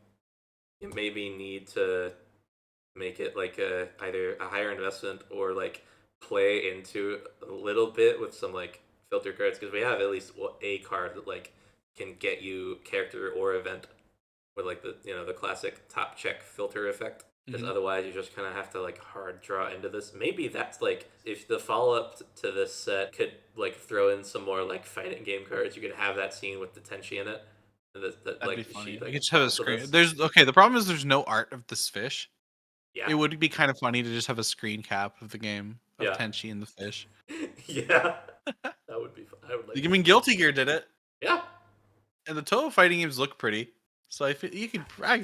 you maybe need to make it like either a higher investment or like play into a little bit with some like filter cards, because we have at least a card that like can get you character or event with like the classic top check filter effect, because otherwise you just kind of have to like hard draw into this. Maybe that's like if the follow-up to this set could like throw in some more like fighting game cards, you could have that scene with the Tenchi in it. That That'd like be funny. she You like could just have a bonds with screen. us. There's okay. The problem is there's no art of this fish. Yeah. It would be kind of funny to just have a screen cap of the game of Yeah. Tenchi and the fish. Yeah. That would be fun. I would like I mean, Guilty Gear did it, Yeah. and the Touhou fighting games look pretty. So I could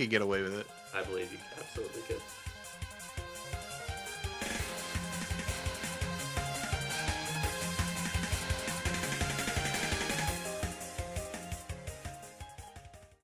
get away with it. I believe you absolutely could.